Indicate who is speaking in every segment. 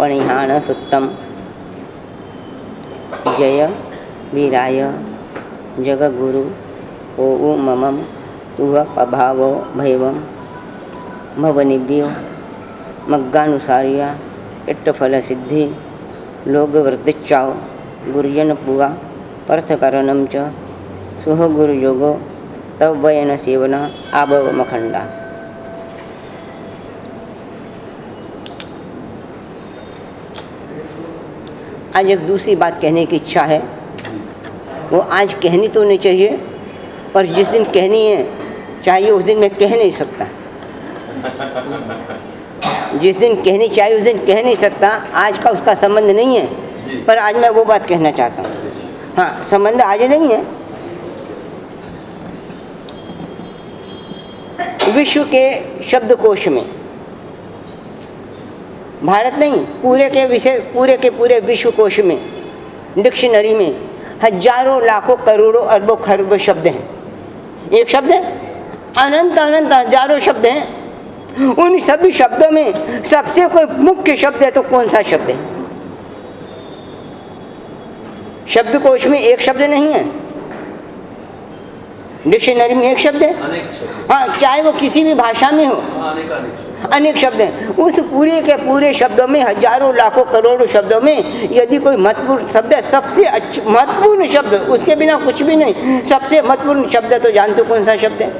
Speaker 1: पणिहाण सुत्तम जय वीराय जगगुरु ओ ममम तुह अभावो भैवम भवनिभ्यो मग्गानुसारिया इट्टफल सिद्धि लोकवृत्तिच्चाओ गुरुजन पुआ पर्थकरणम च सुह गुरु योगो तब वयन सेवन आबव मखंडा। आज एक दूसरी बात कहने की इच्छा है, वो आज कहनी तो नहीं चाहिए, पर जिस दिन कहनी है चाहिए उस दिन मैं कह नहीं सकता। जिस दिन कहनी चाहिए उस दिन कह नहीं सकता। आज का उसका संबंध नहीं है, पर आज मैं वो बात कहना चाहता हूँ। हाँ, संबंध आज नहीं है। विश्व के शब्दकोश में, भारत नहीं, पूरे के पूरे विश्वकोश में, डिक्शनरी में हजारों लाखों करोड़ों अरबों खरबों शब्द हैं। एक शब्द है, अनंत अनंत हजारों शब्द हैं। उन सभी शब्दों में सबसे कोई मुख्य शब्द है तो कौन सा शब्द है? शब्दकोश में एक शब्द नहीं है, डिक्शनरी में एक शब्द है। हाँ, चाहे वो किसी भी भाषा में हो, अनेक शब्द हैं। उस पूरे के पूरे शब्दों में, हजारों लाखों करोड़ों शब्दों में यदि कोई महत्वपूर्ण शब्द है, सबसे महत्वपूर्ण शब्द, उसके बिना कुछ भी नहीं, सबसे महत्वपूर्ण शब्द है, तो जानते हो कौन सा शब्द है?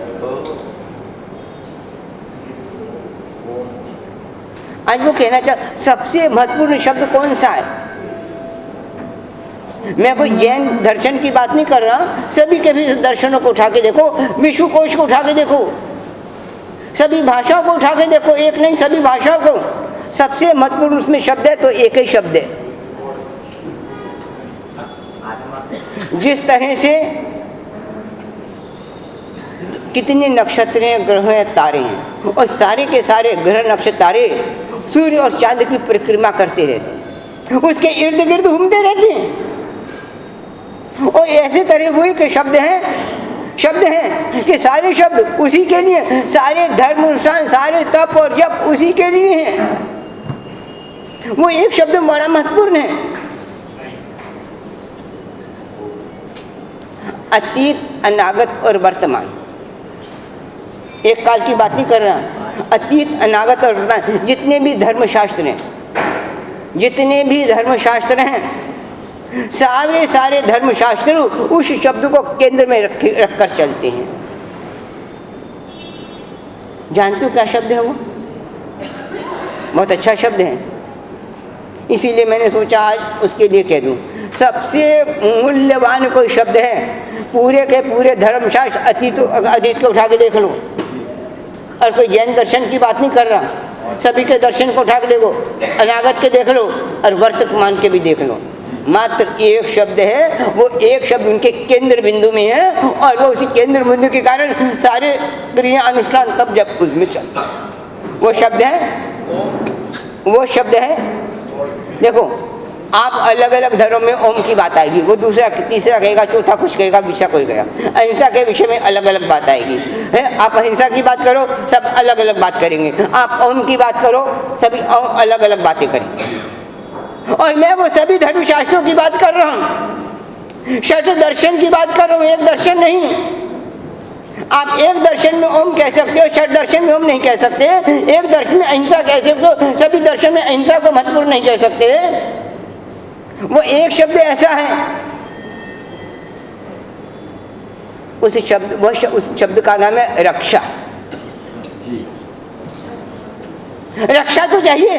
Speaker 1: आज वो कहना चाह, सबसे महत्वपूर्ण शब्द कौन सा है? मैं कोई जैन दर्शन की बात नहीं कर रहा, सभी के भी दर्शनों को उठा के देखो, विश्वकोश को उठा के देखो, सभी भाषाओं को उठा के देखो, एक नहीं सभी भाषाओं को, सबसे महत्वपूर्ण उसमें शब्द है तो एक ही शब्द है। जिस तरह से कितने नक्षत्र हैं, ग्रह हैं, तारे हैं, और सारे के सारे ग्रह नक्षत्र तारे सूर्य और चांद की परिक्रमा करते रहते हैं, उसके इर्द गिर्द घूमते रहते हैं। और ऐसे तरह वही के शब्द हैं कि सारे शब्द उसी के लिए, सारे धर्म अनुष्ठान, सारे तप और जप उसी के लिए हैं। वो एक शब्द बड़ा महत्वपूर्ण है। अतीत, अनागत और वर्तमान, एक काल की बात नहीं कर रहा, अतीत, अनागत और वर्तमान, जितने भी धर्मशास्त्र हैं, सारे धर्मशास्त्र उस शब्द को केंद्र में रखकर चलते हैं। जानते हो क्या शब्द है वो? बहुत अच्छा शब्द है, इसीलिए मैंने सोचा आज उसके लिए कह दूं। सबसे मूल्यवान कोई शब्द है, पूरे के पूरे धर्मशास्त्र अतीत को उठा के देख लो, और कोई जैन दर्शन की बात नहीं कर रहा, सभी के दर्शन को उठा के देखो, अनागत के देख लो और वर्तमान के भी देख लो। मात्र एक शब्द है, वो एक शब्द उनके केंद्र बिंदु में है, और वो उसी केंद्र बिंदु के कारण सारे क्रिया अनुष्ठान तब जब उसमें चलता है। वो शब्द है। देखो, आप अलग अलग धर्मों में ओम की बात आएगी, वो दूसरा तीसरा कहेगा, चौथा कुछ कहेगा, विषय कोई कहेगा। अहिंसा के विषय में अलग अलग बात आएगी है। आप अहिंसा की बात करो, सब अलग अलग बात करेंगे। आप ओम की बात करो, सभी अलग अलग बातें करेंगे। और मैं वो सभी धर्मशास्त्रों की बात कर रहा हूँ, षट दर्शन की बात कर रहा हूँ, एक दर्शन नहीं। आप एक दर्शन में ओम कह सकते हो, षट दर्शन में ओम नहीं कह सकते। एक दर्शन में अहिंसा कह सकते हो, सभी दर्शन में अहिंसा को महत्वपूर्ण नहीं कह सकते। वो एक शब्द ऐसा है, उस शब्द का नाम है रक्षा। रक्षा तो चाहिए,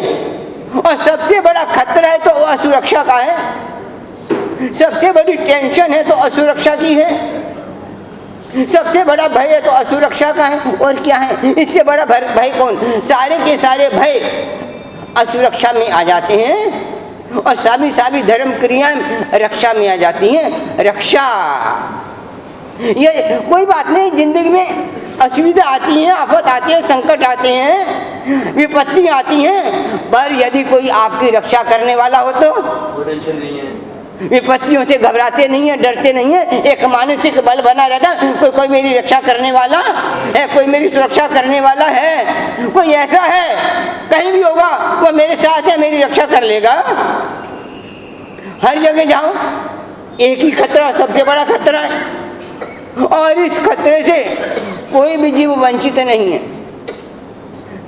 Speaker 1: और सबसे बड़ा खतरा है तो असुरक्षा का है, सबसे बड़ी टेंशन है तो असुरक्षा की है, सबसे बड़ा भय है तो असुरक्षा का है। और क्या है इससे बड़ा भय? कौन? सारे के सारे भय असुरक्षा में आ जाते हैं, और सभी धर्म क्रियाएं रक्षा में आ जाती हैं। रक्षा, ये कोई बात नहीं, जिंदगी में असुविधा आती है, आफत आती है, संकट आते हैं, विपत्ति आती हैं, पर यदि कोई आपकी रक्षा करने वाला हो तो टेंशन नहीं है, विपत्तियों से घबराते नहीं है, डरते नहीं है, एक मानसिक बल बना रहता। कोई मेरी रक्षा करने वाला है, कोई मेरी सुरक्षा करने वाला है, कोई ऐसा है, कहीं भी होगा वो मेरे साथ है, मेरी रक्षा कर लेगा। हर जगह जाओ एक ही खतरा, सबसे बड़ा खतरा है, और इस खतरे से कोई भी जीव वंचित नहीं है।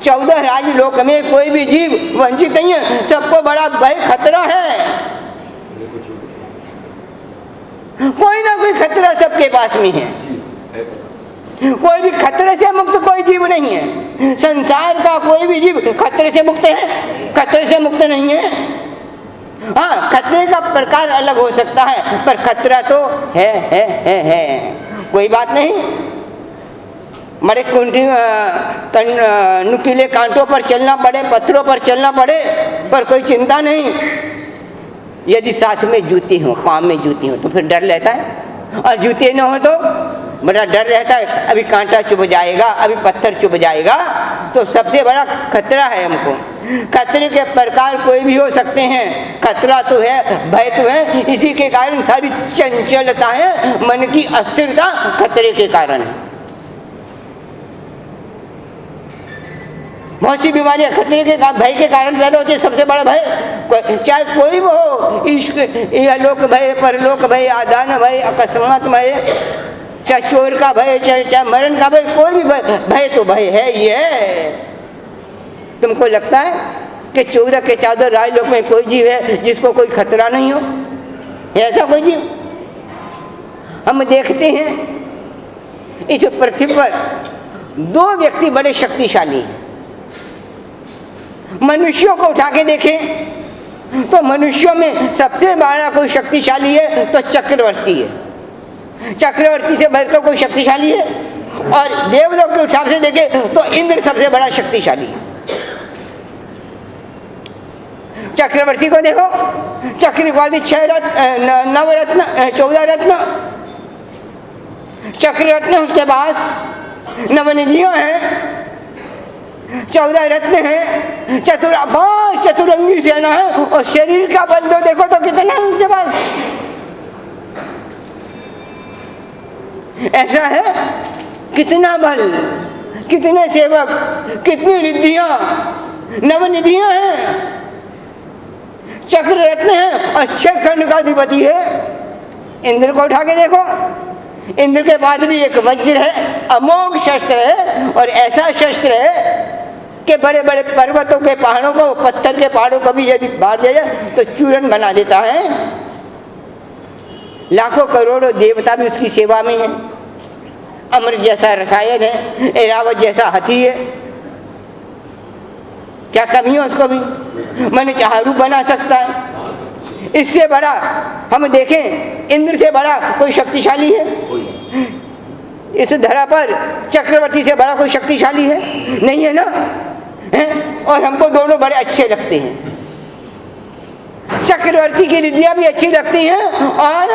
Speaker 1: 14 राजलोक में कोई भी जीव वंचित नहीं है, सबको बड़ा भय खतरा है। कोई ना कोई खतरा सबके पास में है, कोई भी खतरे से मुक्त कोई जीव नहीं है। संसार का कोई भी जीव खतरे से मुक्त है? खतरे से मुक्त नहीं है। हाँ, खतरे का प्रकार अलग हो सकता है, पर खतरा तो है। कोई बात नहीं, बड़े नुकीले कांटों पर चलना पड़े, पत्थरों पर चलना पड़े, पर कोई चिंता नहीं। यदि साथ में जूती हो, पाँव में जूती हो, तो फिर डर रहता है, और जूते न हो तो बड़ा डर रहता है, अभी कांटा चुभ जाएगा, अभी पत्थर चुभ जाएगा। तो सबसे बड़ा खतरा है हमको। खतरे के प्रकार कोई भी हो सकते हैं, खतरा तो है, भय तो है। इसी के कारण सारी चंचलता है, मन की अस्थिरता खतरे के कारण है। बहुत सी बीमारियां खतरे के भय के कारण पैदा होती है। सबसे बड़ा भय चाहे कोई भी हो, इश्क, लोक भय, परलोक भय, आदान भय, अकस्मात भय, चाहे चोर का भय, चाहे मरण का भय, कोई भी भय तो भय है ही है। तुमको लगता है कि 14 के 14 राजलोक में कोई जीव है जिसको कोई खतरा नहीं हो? ऐसा कोई जीव? हम देखते हैं इस पृथ्वी पर 2 व्यक्ति बड़े शक्तिशाली हैं। मनुष्यों को उठा के देखें तो मनुष्यों में सबसे बड़ा कोई शक्तिशाली है तो चक्रवर्ती है। चक्रवर्ती से बढ़कर कोई शक्तिशाली है? और देवलोक के हिसाब से देखें तो इंद्र सबसे बड़ा शक्तिशाली है। चक्रवर्ती को देखो, चक्रवर्ती 6 रत्न, 9 रत्न, 14 रत्न चक्ररत्न, उसके पास नवनिधियां हैं, 14 रत्न है, चतुरंगी सेना है, और शरीर का बल तो देखो तो कितना है उसके पास। ऐसा है, कितना बल, कितने सेवक, कितनी रिद्धियां, नवनिधियां हैं, चक्र रत्न है, और 6 खंड का अधिपति है। इंद्र को उठा के देखो, इंद्र के पास भी एक वज्र है, अमोघ शस्त्र है, और ऐसा शस्त्र है कि बड़े बड़े पर्वतों के पहाड़ों को, पत्थर के पहाड़ों को भी यदि मार दिया तो चूरन बना देता है। लाखों करोड़ों देवता भी उसकी सेवा में है। अमृत जैसा रसायन है, ऐरावत जैसा हाथी है, क्या कमी है उसको भी? मन चाहा रूप बना सकता है। इससे बड़ा हम देखें, इंद्र से बड़ा कोई शक्तिशाली है इस धरा पर? चक्रवर्ती से बड़ा कोई शक्तिशाली है? नहीं है ना, है? और हमको दोनों बड़े अच्छे लगते हैं। चक्रवर्ती की रिद्धियां भी अच्छी लगती हैं और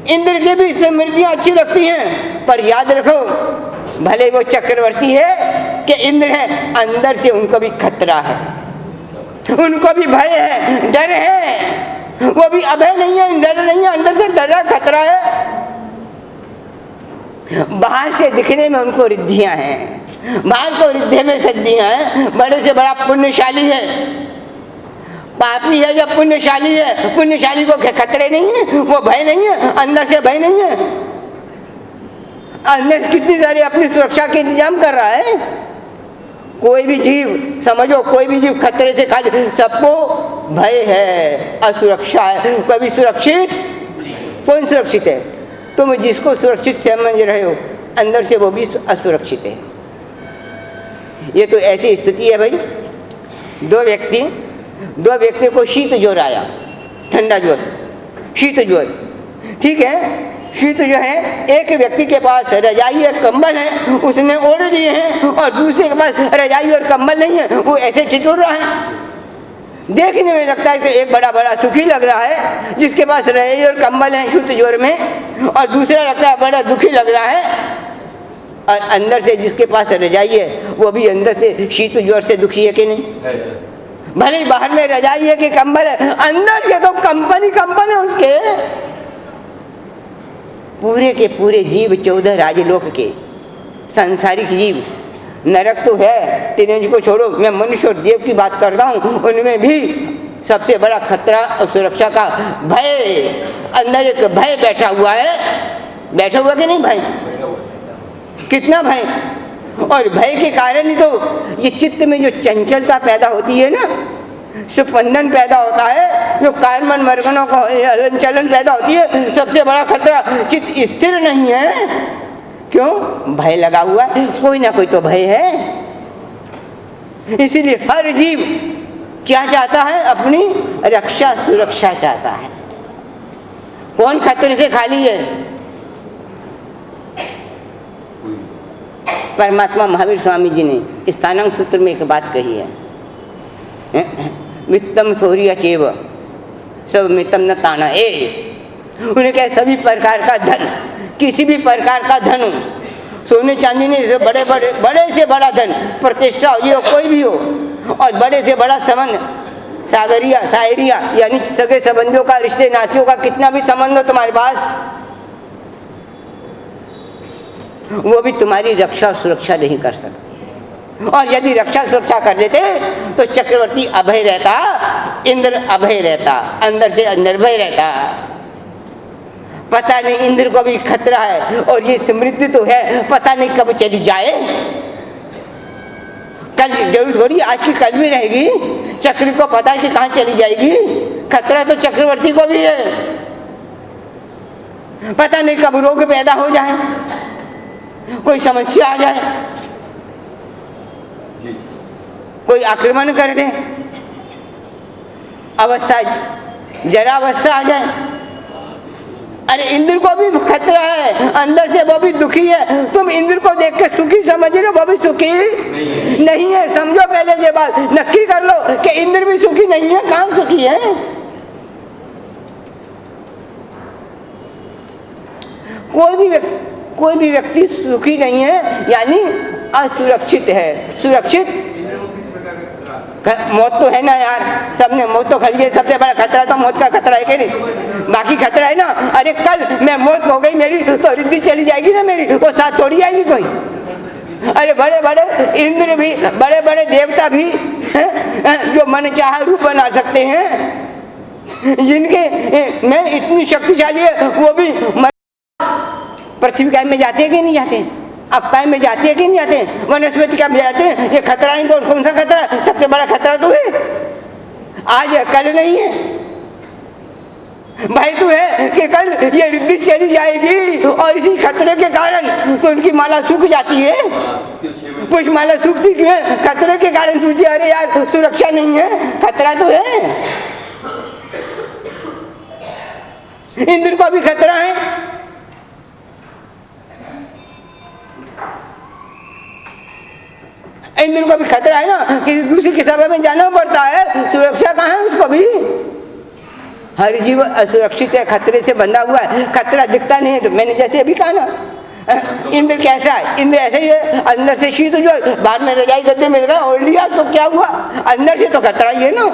Speaker 1: इंद्र की भी समृद्धियां अच्छी लगती हैं, पर याद रखो, भले वो चक्रवर्ती है कि इंद्र है, अंदर से उनको भी खतरा है, उनको भी भय है, डर है। वो भी अभय नहीं है, डर नहीं है, अंदर से डर है, खतरा है। बाहर से दिखने में उनको रिद्धियां हैं, बाहर को रिद्धि में सिद्धियां हैं। बड़े से बड़ा पुण्यशाली है, पापी है या पुण्यशाली है, पुण्यशाली को खतरे नहीं है, वो भय नहीं है, अंदर से भय नहीं है। अंदर कितनी सारी अपनी सुरक्षा के इंतजाम कर रहा है। कोई भी जीव समझो, कोई भी जीव खतरे से खाली, सबको भय है, असुरक्षा है। कभी सुरक्षित, कौन सुरक्षित है? तुम जिसको सुरक्षित समझ रहे हो, अंदर से वो भी असुरक्षित है। ये तो ऐसी स्थिति है भाई। दो व्यक्ति को शीत ज्वर आया, ठंडा ज्वर, शीत ज्वर, ठीक है। शीत जो है, एक व्यक्ति के पास रजाई और कंबल है, उसने ओढ़ लिए हैं, और दूसरे के पास रजाई और कंबल नहीं है, वो ऐसे ठिठुर रहा है। देखने में लगता है कि एक बड़ा सुखी लग रहा है जिसके पास रजाई और कंबल है शीत ज्वर में, और दूसरा लगता है बड़ा दुखी लग रहा है। और अंदर से जिसके पास रजाई है वो भी अंदर से शीत ज्वर से दुखी है कि नहीं? भले बाहर में रजाई है कि कंबल है, अंदर से तो कंपन है उसके। पूरे के पूरे जीव 14 राजलोक के सांसारिक जीव नरक तो है, तीन को छोड़ो, मैं मनुष्य और देव की बात करता हूँ, उनमें भी सबसे बड़ा खतरा और सुरक्षा का भय, अंदर एक भय बैठा हुआ है। बैठा हुआ कि नहीं भय? कितना भय! और भय के कारण ही तो ये चित्त में जो चंचलता पैदा होती है ना, स्पंदन पैदा होता है, जो कार्मन मर्गनों का हलन चलन पैदा होती है, सबसे बड़ा खतरा चित्त स्थिर नहीं है। क्यों? भय लगा हुआ है, कोई ना कोई तो भय है। इसीलिए हर जीव क्या चाहता है? अपनी रक्षा सुरक्षा चाहता है। कौन खतरे से खाली है? परमात्मा महावीर स्वामी जी ने स्थानांक सूत्र में एक बात कही है, मित्तम शौर्य चेव सब मित्तम न ताना ए। उन्हें क्या, सभी प्रकार का धन, किसी भी प्रकार का धन हो, सोने चांदी ने से बड़े से बड़ा धन, प्रतिष्ठा हो, ये हो, कोई भी हो, और बड़े से बड़ा संबंध, सागरिया सायरिया यानी सगे संबंधियों का, रिश्ते नातियों का कितना भी संबंध हो तुम्हारे पास, वो भी तुम्हारी रक्षा सुरक्षा नहीं कर सकते। और यदि रक्षा सुरक्षा कर देते तो चक्रवर्ती अभय रहता, इंद्र अभय रहता, अंदर से निर्भय रहता। पता नहीं इंद्र को भी खतरा है, और ये समृद्धि तो है, पता नहीं कब चली जाए। कल जरूर थोड़ी आज की कल भी रहेगी, चक्र को पता है कि कहाँ चली जाएगी। खतरा तो चक्रवर्ती को भी है, पता नहीं कब रोग पैदा हो जाए, कोई समस्या आ जाए, कोई आक्रमण कर दे, अवस्था जरा अवस्था आ जाए। अरे इंद्र को भी खतरा है, अंदर से वो भी दुखी है। तुम इंद्र को देख के सुखी समझ रहे हो, वो भी सुखी नहीं है। समझो पहले ये बात, नक्की कर लो कि इंद्र भी सुखी नहीं है। कहाँ सुखी है? कोई भी व्यक्ति सुखी नहीं है, यानी असुरक्षित है। सुरक्षित मौत तो है ना यार, सबने मौत तो खड़ी है। सबसे बड़ा खतरा तो मौत का खतरा है कि नहीं? बाकी खतरा है ना, अरे कल मैं मौत हो गई मेरी तो रिद्धि चली जाएगी ना मेरी, वो साथ थोड़ी आएगी कोई। अरे बड़े बड़े इंद्र भी, बड़े बड़े देवता भी जो मन चाहा रूप बना सकते हैं, जिनके में इतनी शक्तिशाली है, वो भी पृथ्वी काय में जाते हैं कि नहीं जाते? अब काय में जाते हैं कि नहीं जाते? वनस्पति क्या में जाते हैं? ये खतरा नहीं तो कौन सा खतरा? सबसे बड़ा खतरा तो है आज है, कल नहीं है। भाई तो है कि कल ये रिद्धि चली जाएगी, और इसी खतरे के कारण तो उनकी माला सूख जाती है। पुष्प माला सूखती क्यों है? खतरे के कारण सूखी। अरे यार सुरक्षा नहीं है, खतरा तो है। इंद्र को भी खतरा है। इंद्र को भी खतरा है ना, किसी दूसरी की सभा में जाना पड़ता है, सुरक्षा कहाँ है उसको भी? हर जीव असुरक्षित है, खतरे से बंधा हुआ है। खतरा दिखता नहीं है। तो मैंने जैसे अभी कहा ना, इंद्र कैसा है? इंद्र ऐसा ही है, अंदर से शीत जो बाहर में रजाई गद्दे मिल गया ओढ़ लिया तो क्या हुआ? अंदर से तो खतरा ही है ना।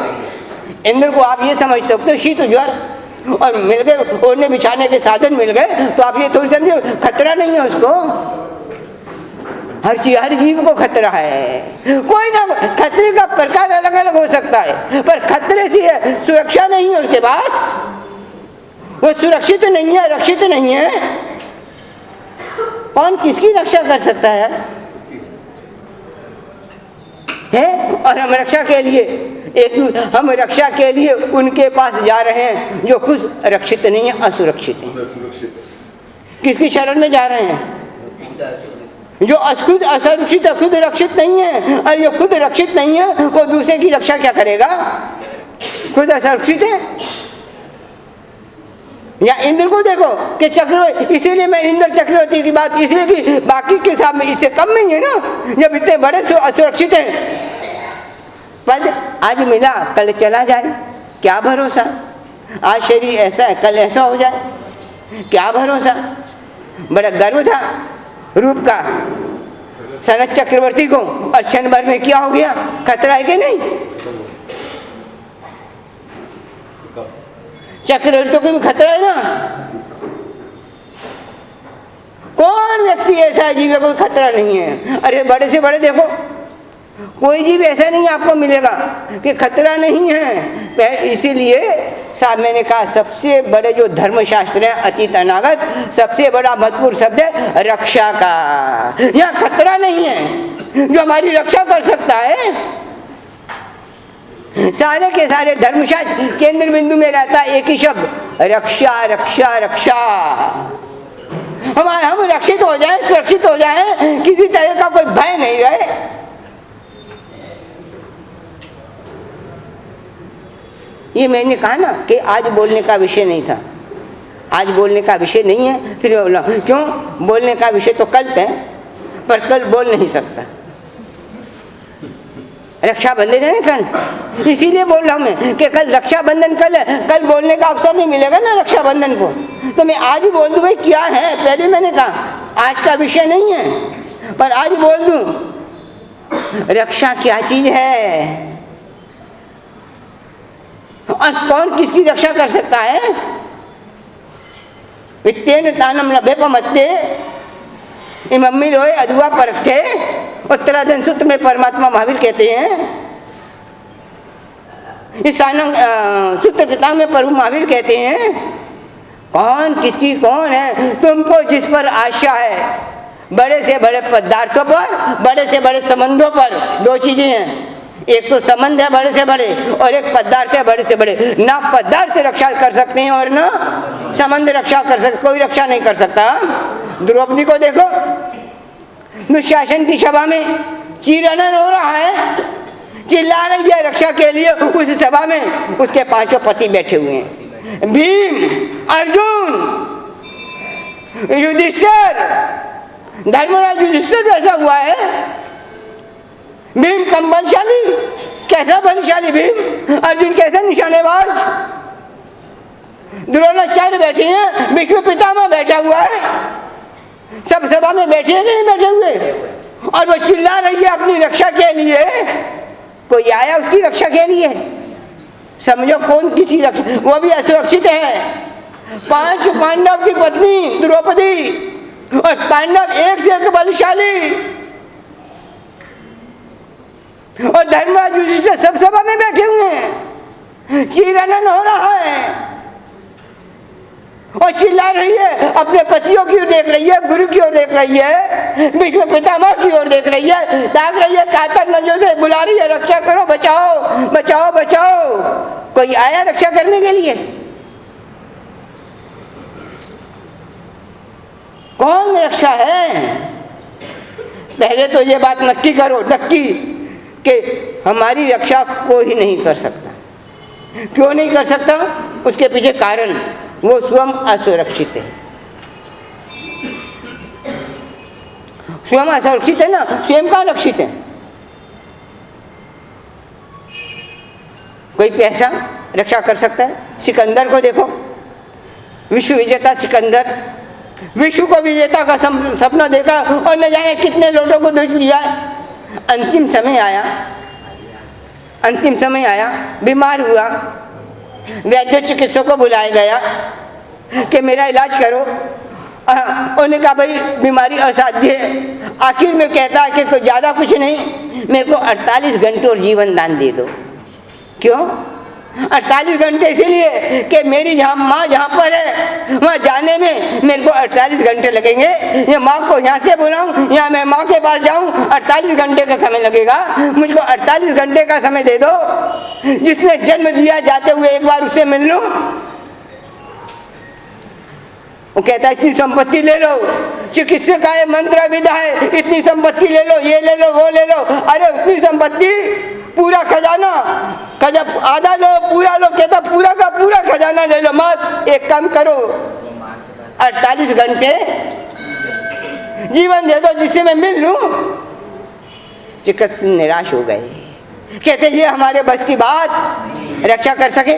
Speaker 1: इंद्र को आप ये समझते हो तो शीत ज्वर और मिल गए, ओढ़ने बिछाने के साधन मिल गए, तो आप ये थोड़ी समझो खतरा नहीं है उसको। हर जीव को खतरा है। कोई ना, खतरे का प्रकार अलग अलग हो सकता है, पर खतरे से सुरक्षा नहीं है उसके पास। वो सुरक्षित नहीं है, रक्षित नहीं है। कौन किसकी रक्षा कर सकता है? और हम रक्षा के लिए उनके पास जा रहे हैं जो खुद रक्षित नहीं है, असुरक्षित है। किसकी शरण में जा रहे हैं? जो खुद असुरक्षित है, खुद रक्षित नहीं है। और जो खुद रक्षित नहीं है वो दूसरे की रक्षा क्या करेगा? खुद असुरक्षित है। या इंद्र को देखो कि चक्रवर्ती, इसीलिए मैं इंद्र चक्रवर्ती की बात इसलिए कि बाकी के सामने इससे कम नहीं है ना, जब इतने बड़े असुरक्षित हैं। पद आज मिला कल चला जाए, क्या भरोसा? आज शरीर ऐसा है कल ऐसा हो जाए, क्या भरोसा? बड़ा गर्व था रूप का सनत चक्रवर्ती को, और क्षण भर में क्या हो गया? खतरा है कि नहीं? चक्रवर्ती को भी खतरा है ना। कौन व्यक्ति ऐसा है जीव कोई खतरा नहीं है? अरे बड़े से बड़े देखो, कोई जीव ऐसा नहीं आपको मिलेगा कि खतरा नहीं है। इसीलिए साहब मैंने कहा सबसे बड़े जो धर्मशास्त्र है अतीत अनागत, सबसे बड़ा महत्वपूर्ण शब्द है रक्षा का। यहाँ खतरा नहीं है जो हमारी रक्षा कर सकता है। सारे के सारे धर्मशास्त्र केंद्र बिंदु में रहता है एक ही शब्द, रक्षा रक्षा रक्षा। हम रक्षित हो जाएं, सुरक्षित हो जाएं, किसी तरह का कोई भय नहीं रहे। ये मैंने कहा ना कि आज बोलने का विषय नहीं था, आज बोलने का विषय नहीं है। फिर मैं बोला क्यों, बोलने का विषय तो कल है, पर कल बोल नहीं सकता। रक्षाबंधन है ना कल, इसीलिए बोल रहा हूं मैं कि कल रक्षाबंधन कल है, कल बोलने का अवसर नहीं मिलेगा ना रक्षाबंधन को, तो मैं आज ही बोल दूं भाई क्या है। पहले मैंने कहा आज का विषय नहीं है, पर आज बोल दूं रक्षा क्या चीज है और कौन किसकी रक्षा कर सकता है। वित्तेन तानम लभेपमत्ते मम्मी रोए अधुआ परख थे, उत्तराधन सूत्र में परमात्मा महावीर कहते हैं, इस सूत्र किताब में प्रभु महावीर कहते हैं कौन किसकी कौन है। तुमको जिस पर आशा है, बड़े से बड़े पदार्थों पर, बड़े से बड़े संबंधों पर, दो चीजें हैं, एक तो संबंध है बड़े से बड़े और एक पदार्थ है बड़े से बड़े। ना पदार्थ रक्षा कर सकते हैं और ना संबंध रक्षा कर सकते, कोई रक्षा नहीं कर सकता। द्रौपदी को देखो, दुशासन की सभा में चीरहरण हो रहा है, चिल्ला रही है रक्षा के लिए। उस सभा में उसके पांचों पति बैठे हुए हैं, भीम, अर्जुन, युधिष्ठिर। धर्मराज युधिष्ठिर कैसा हुआ है? भीम कम बलशाली, कैसा बलशाली भीम। अर्जुन कैसे निशानेबाज। द्रोणाचार्य बैठे हैं, भीष्म पितामह बैठा हुआ है, सब सभा में बैठे हैं कि नहीं बैठे हुए, और वो चिल्ला रही है अपनी रक्षा के लिए। कोई आया उसकी रक्षा के लिए? समझो कौन किसी रक्षा, वो भी असुरक्षित है। 5 पांडव की पत्नी द्रौपदी और पांडव एक से एक बलशाली, और धर्मराज युधिष्ठिर सब सभा में बैठे हुए हैं, चीरहरण हो रहा है और चिल्ला रही है, अपने पतियों की ओर देख रही है, गुरु की ओर देख रही है, भीष्म पितामह की ओर देख रही है, ताक रही है, कातर नजरों से बुला रही है, रक्षा करो, बचाओ बचाओ बचाओ। कोई आया रक्षा करने के लिए? कौन रक्षा है? पहले तो ये बात नक्की करो, नक्की, कि हमारी रक्षा कोई नहीं कर सकता। क्यों नहीं कर सकता? उसके पीछे कारण, वो स्वयं असुरक्षित है। स्वयं असुरक्षित है ना, स्वयं का रक्षित है। कोई पैसा रक्षा कर सकता है? सिकंदर को देखो, विश्व विजेता सिकंदर, विश्व को विजेता का सपना देखा और न जाने कितने लोगों को धुस लिया। अंतिम समय आया, बीमार हुआ, वैद्य चिकित्सक को बुलाया गया कि मेरा इलाज करो। उन्होंने कहा भाई बीमारी असाध्य है। आखिर में कहता है कि कोई ज़्यादा कुछ नहीं, मेरे को 48 घंटे और जीवन दान दे दो। क्यों 48 घंटे? इसलिए कि मेरी माँ जहाँ पर है वहाँ जाने में मेरे को 48 घंटे लगेंगे। ये माँ को यहाँ से बुलाऊँ या मैं माँ के पास जाऊँ, 48 घंटे का समय लगेगा। मुझको 48 घंटे का समय दे दो। जिसने जन्म दिया जाते हुए एक बार उससे मिल लूँ। वो कहता है इतनी संपत्ति ले लो, चिकित्सक का ये मंत्र विधा है, इतनी संपत्ति ले लो, ये ले लो, वो ले लो। अरे उतनी संपत्ति, पूरा खजाना, आधा लो, पूरा लो। कहता पूरा का पूरा खजाना ले लो मत, एक काम करो 48 घंटे जीवन दे दो जिससे मैं मिल लूं। चिकित्सक निराश हो गए, कहते ये हमारे बस की बात, रक्षा कर सके।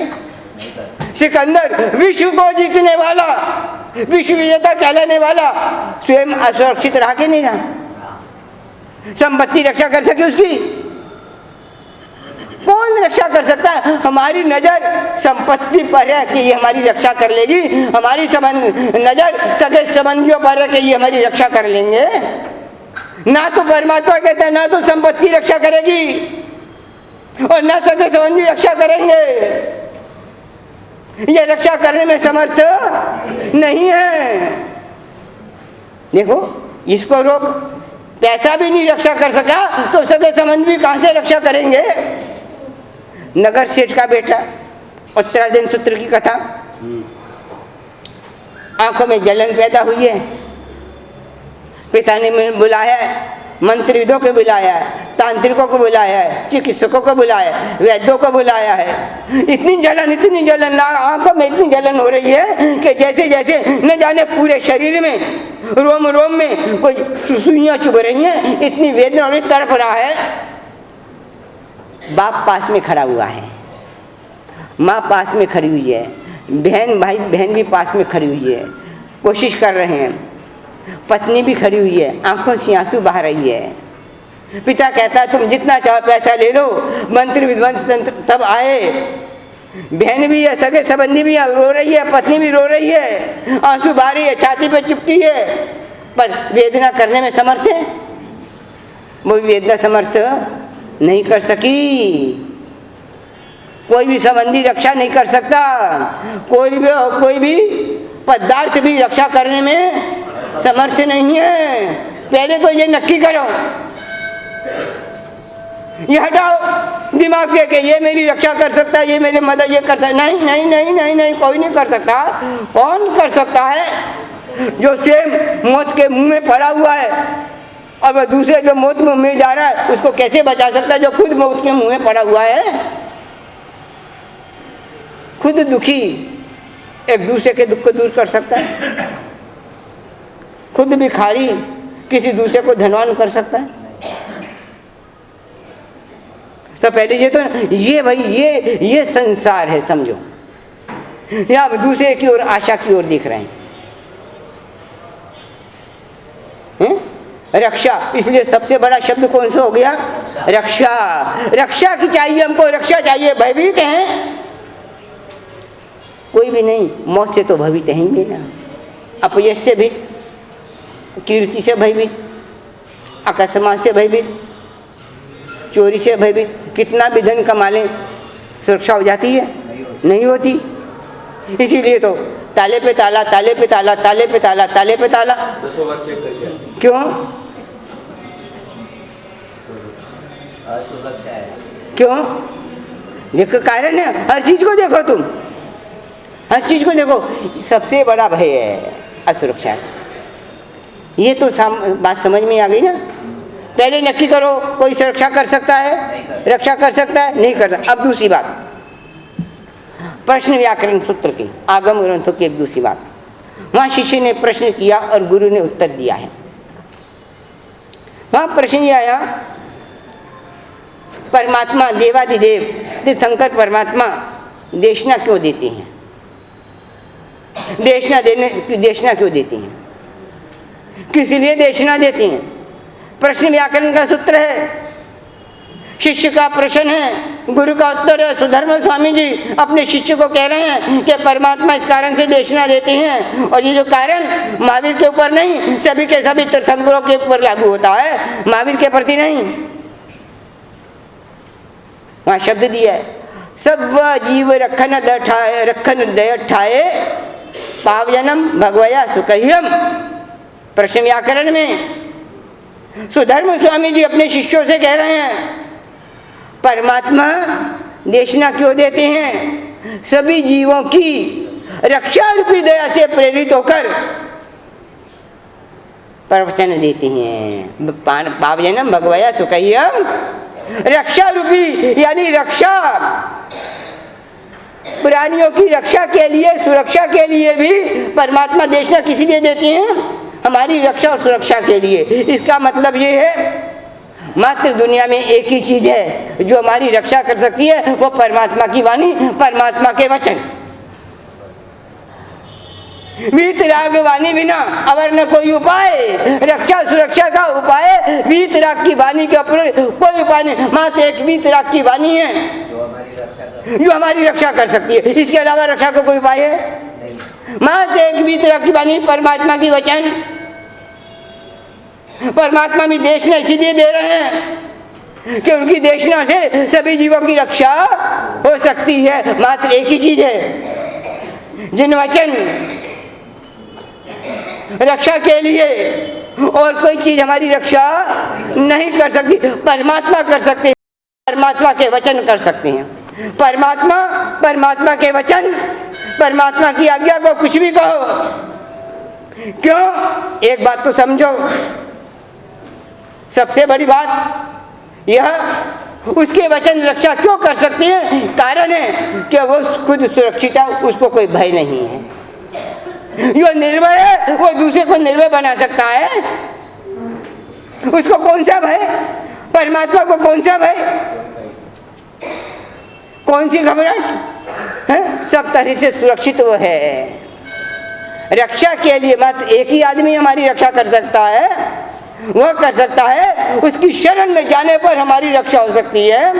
Speaker 1: सिकंदर विश्व को जीतने वाला, विश्व विजेता कहलाने वाला, स्वयं असुरक्षित रहा कि नहीं रहा? संपत्ति रक्षा कर सके उसकी? कौन रक्षा कर सकता है? हमारी नजर संपत्ति पर है कि ये हमारी रक्षा कर लेगी, हमारी नजर सगे संबंधियों पर है कि ये हमारी रक्षा कर लेंगे। ना तो परमात्मा कहता है ना तो संपत्ति रक्षा करेगी और ना सगे संबंधी रक्षा करेंगे। ये रक्षा करने में समर्थ नहीं है। देखो इसको रोक, पैसा भी नहीं रक्षा कर सका तो सगे संबंध भी कहां से रक्षा करेंगे? नगर सेठ का बेटा, उत्तराधीन सूत्र की कथा, आंखों में जलन पैदा हुई है, पिता ने बुलाया है, मंत्रविदों को बुलाया है, तांत्रिकों को बुलाया है, चिकित्सकों को बुलाया है, वैद्यों को बुलाया है। इतनी जलन ना, आंखों में इतनी जलन हो रही है कि जैसे जैसे न जाने पूरे शरीर में रोम रोम में कोई सुइयां चुभ रही हैं, इतनी वेदना और तड़प रहा है। बाप पास में खड़ा हुआ है, माँ पास में खड़ी हुई है, बहन भी पास में खड़ी हुई है, कोशिश कर रहे हैं, पत्नी भी खड़ी हुई है, आंखों से आंसू बहा रही है। पिता कहता है तुम जितना चाहो पैसा ले लो, मंत्री विध्वंस तब आए, बहन भी है, सगे संबंधी भी रो रही है, पत्नी भी रो रही है, आंसू बहा रही है, छाती पे चिपटी है, पर वेदना करने में समर्थ है? वो वेदना समर्थ नहीं कर सकी। कोई भी संबंधी रक्षा नहीं कर सकता, कोई भी पदार्थ भी रक्षा करने में समर्थ नहीं है। पहले तो ये नक्की करो, ये हटाओ दिमाग से कि ये मेरी रक्षा कर सकता है, ये मेरे मदद ये कर सकता है। नहीं नहीं नहीं नहीं नहीं, कोई नहीं कर सकता। कौन कर सकता है? जो स्वयं मौत के मुंह में पड़ा हुआ है और वह दूसरे जो मौत में मुंह जा रहा है उसको कैसे बचा सकता है? जो खुद मौत के मुंह में पड़ा हुआ है, खुद दुखी, एक दूसरे के दुख को दूर कर सकता है, खुद भिखारी किसी दूसरे को धनवान कर सकता है। तो पहले ये भाई ये संसार है, समझो। या आप दूसरे की ओर, आशा की ओर देख रहे हैं। रक्षा, इसलिए सबसे बड़ा शब्द कौन सा हो गया? रक्षा। रक्षा की चाहिए हमको, रक्षा चाहिए। भयभीत हैं कोई भी नहीं, मौत से तो भयभीत है ही ना, अपयश से भी, कीर्ति से भयभीत, अकस्मात से भयभीत, चोरी से भयभीत। कितना भी धन कमा लें सुरक्षा हो जाती है? नहीं होती। इसीलिए तो ताले पे ताला, ताले पे ताला, ताले पे ताला, ताले पे ताला। क्यों? क्यों? देखो कारण है, हर चीज को देखो, तुम हर चीज को देखो। सबसे बड़ा भय है असुरक्षा। ये तो बात समझ में आ गई ना। पहले नक्की करो, कोई सुरक्षा कर सकता है? रक्षा कर सकता है? नहीं कर सकता। अब दूसरी बात, प्रश्न व्याकरण सूत्र की, आगम ग्रंथों की एक दूसरी बात। वहां शिष्य ने प्रश्न किया और गुरु ने उत्तर दिया है। वहां प्रश्न ये आया, परमात्मा देवादिदेव तीर्थंकर परमात्मा देशना क्यों देती हैं? देशना क्यों देती हैं? किस लिए देशना देती हैं? प्रश्न व्याकरण का सूत्र है, शिष्य का प्रश्न है, गुरु का उत्तर है। सुधर्म स्वामी जी अपने शिष्य को कह रहे हैं कि परमात्मा इस कारण से देशना देते हैं, और ये जो कारण महावीर के ऊपर नहीं, सभी के सभी तीर्थंकरों के ऊपर लागू होता है, महावीर के प्रति नहीं। वहां शब्द दिया है, सब जीव रखन दय ठाए पावजनम भगवया सुकह्यम। प्रश्न व्याकरण में सुधर्म स्वामी जी अपने शिष्यों से कह रहे हैं, परमात्मा देशना क्यों देते हैं? सभी जीवों की रक्षा रूपी दया से प्रेरित होकर प्रवचन देते हैं। पावजनम भगवया सुकह्यम, रक्षा रूपी यानी रक्षा, प्राणियों की रक्षा के लिए, सुरक्षा के लिए भी परमात्मा देशना किस लिए देते हैं? हमारी रक्षा और सुरक्षा के लिए। इसका मतलब ये है, मात्र दुनिया में एक ही चीज है जो हमारी रक्षा कर सकती है, वो परमात्मा की वाणी, परमात्मा के वचन। वीतराग वाणी बिना अवर न कोई उपाय, रक्षा सुरक्षा का उपाय वीतराग की वाणी के ऊपर कोई उपाय नहीं। मात्र एक वीतराग की वाणी है जो हमारी रक्षा कर सकती है, इसके अलावा रक्षा का कोई उपाय है? मात्र एक वीतराग की वाणी, परमात्मा की वचन। परमात्मा भी देशना इसीलिए दे रहे हैं कि उनकी देशना से सभी जीवों की रक्षा हो सकती है। मात्र एक ही चीज है, जिन वचन रक्षा के लिए और कोई चीज हमारी रक्षा नहीं कर सकती, परमात्मा कर सकते हैं, परमात्मा के वचन कर सकते हैं। परमात्मा के वचन, परमात्मा की आज्ञा को कुछ भी कहो, क्यों? एक बात तो समझो, सबसे बड़ी बात यह उसके वचन रक्षा क्यों कर सकते हैं? कारण है कि वो खुद सुरक्षित है, उसको कोई भय नहीं है। जो निर्भय है वो दूसरे को निर्भय बना सकता है, उसको कौन सा भय? परमात्मा को कौन सा भय? कौन सी घबराहट है? सब तरह से सुरक्षित वो है। रक्षा के लिए मात्र एक ही आदमी हमारी रक्षा कर सकता है, वह कर सकता है उसकी शरण में जाने पर हमारी रक्षा हो सकती है।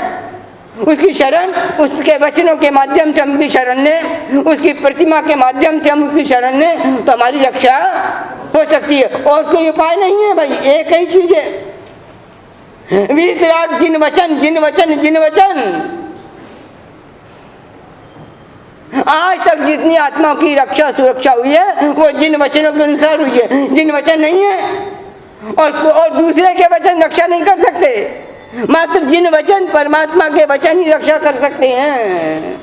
Speaker 1: उसकी शरण, उसके वचनों के माध्यम से हम उसकी शरण ने, उसकी प्रतिमा के माध्यम से हम उसकी शरण ने, तो हमारी रक्षा हो सकती है। और कोई उपाय नहीं है भाई, एक ही चीज है, वीतराग जिन वचन, जिन वचन, जिन वचन। आज तक जितनी आत्माओं की रक्षा सुरक्षा हुई है वो जिन वचनों के अनुसार हुई है। जिन वचन नहीं है और दूसरे के वचन रक्षा नहीं कर सकते, मात्र जिन वचन, परमात्मा के वचन ही रक्षा कर सकते हैं।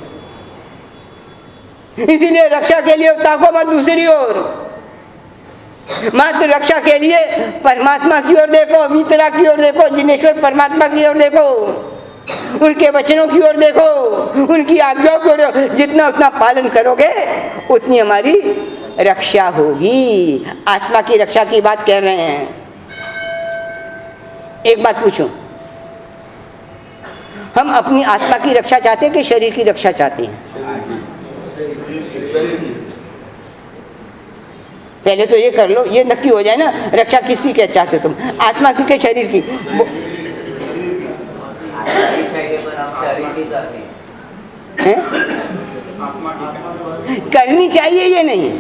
Speaker 1: इसीलिए रक्षा के लिए ताको मत दूसरी ओर, मात्र रक्षा के लिए परमात्मा की ओर देखो, वीतराग की ओर देखो, जिनेश्वर परमात्मा की ओर देखो, उनके वचनों की ओर देखो, उनकी आज्ञाओं की ओर। जितना उतना पालन करोगे उतनी हमारी रक्षा होगी। आत्मा की रक्षा की बात कह रहे हैं। एक बात पूछूं, हम अपनी आत्मा की रक्षा चाहते हैं कि शरीर की रक्षा चाहते हैं? पहले तो ये कर लो, ये नक्की हो जाए ना, रक्षा किसकी क्या चाहते हो तुम, आत्मा की के शरीर की? करनी चाहिए ये नहीं,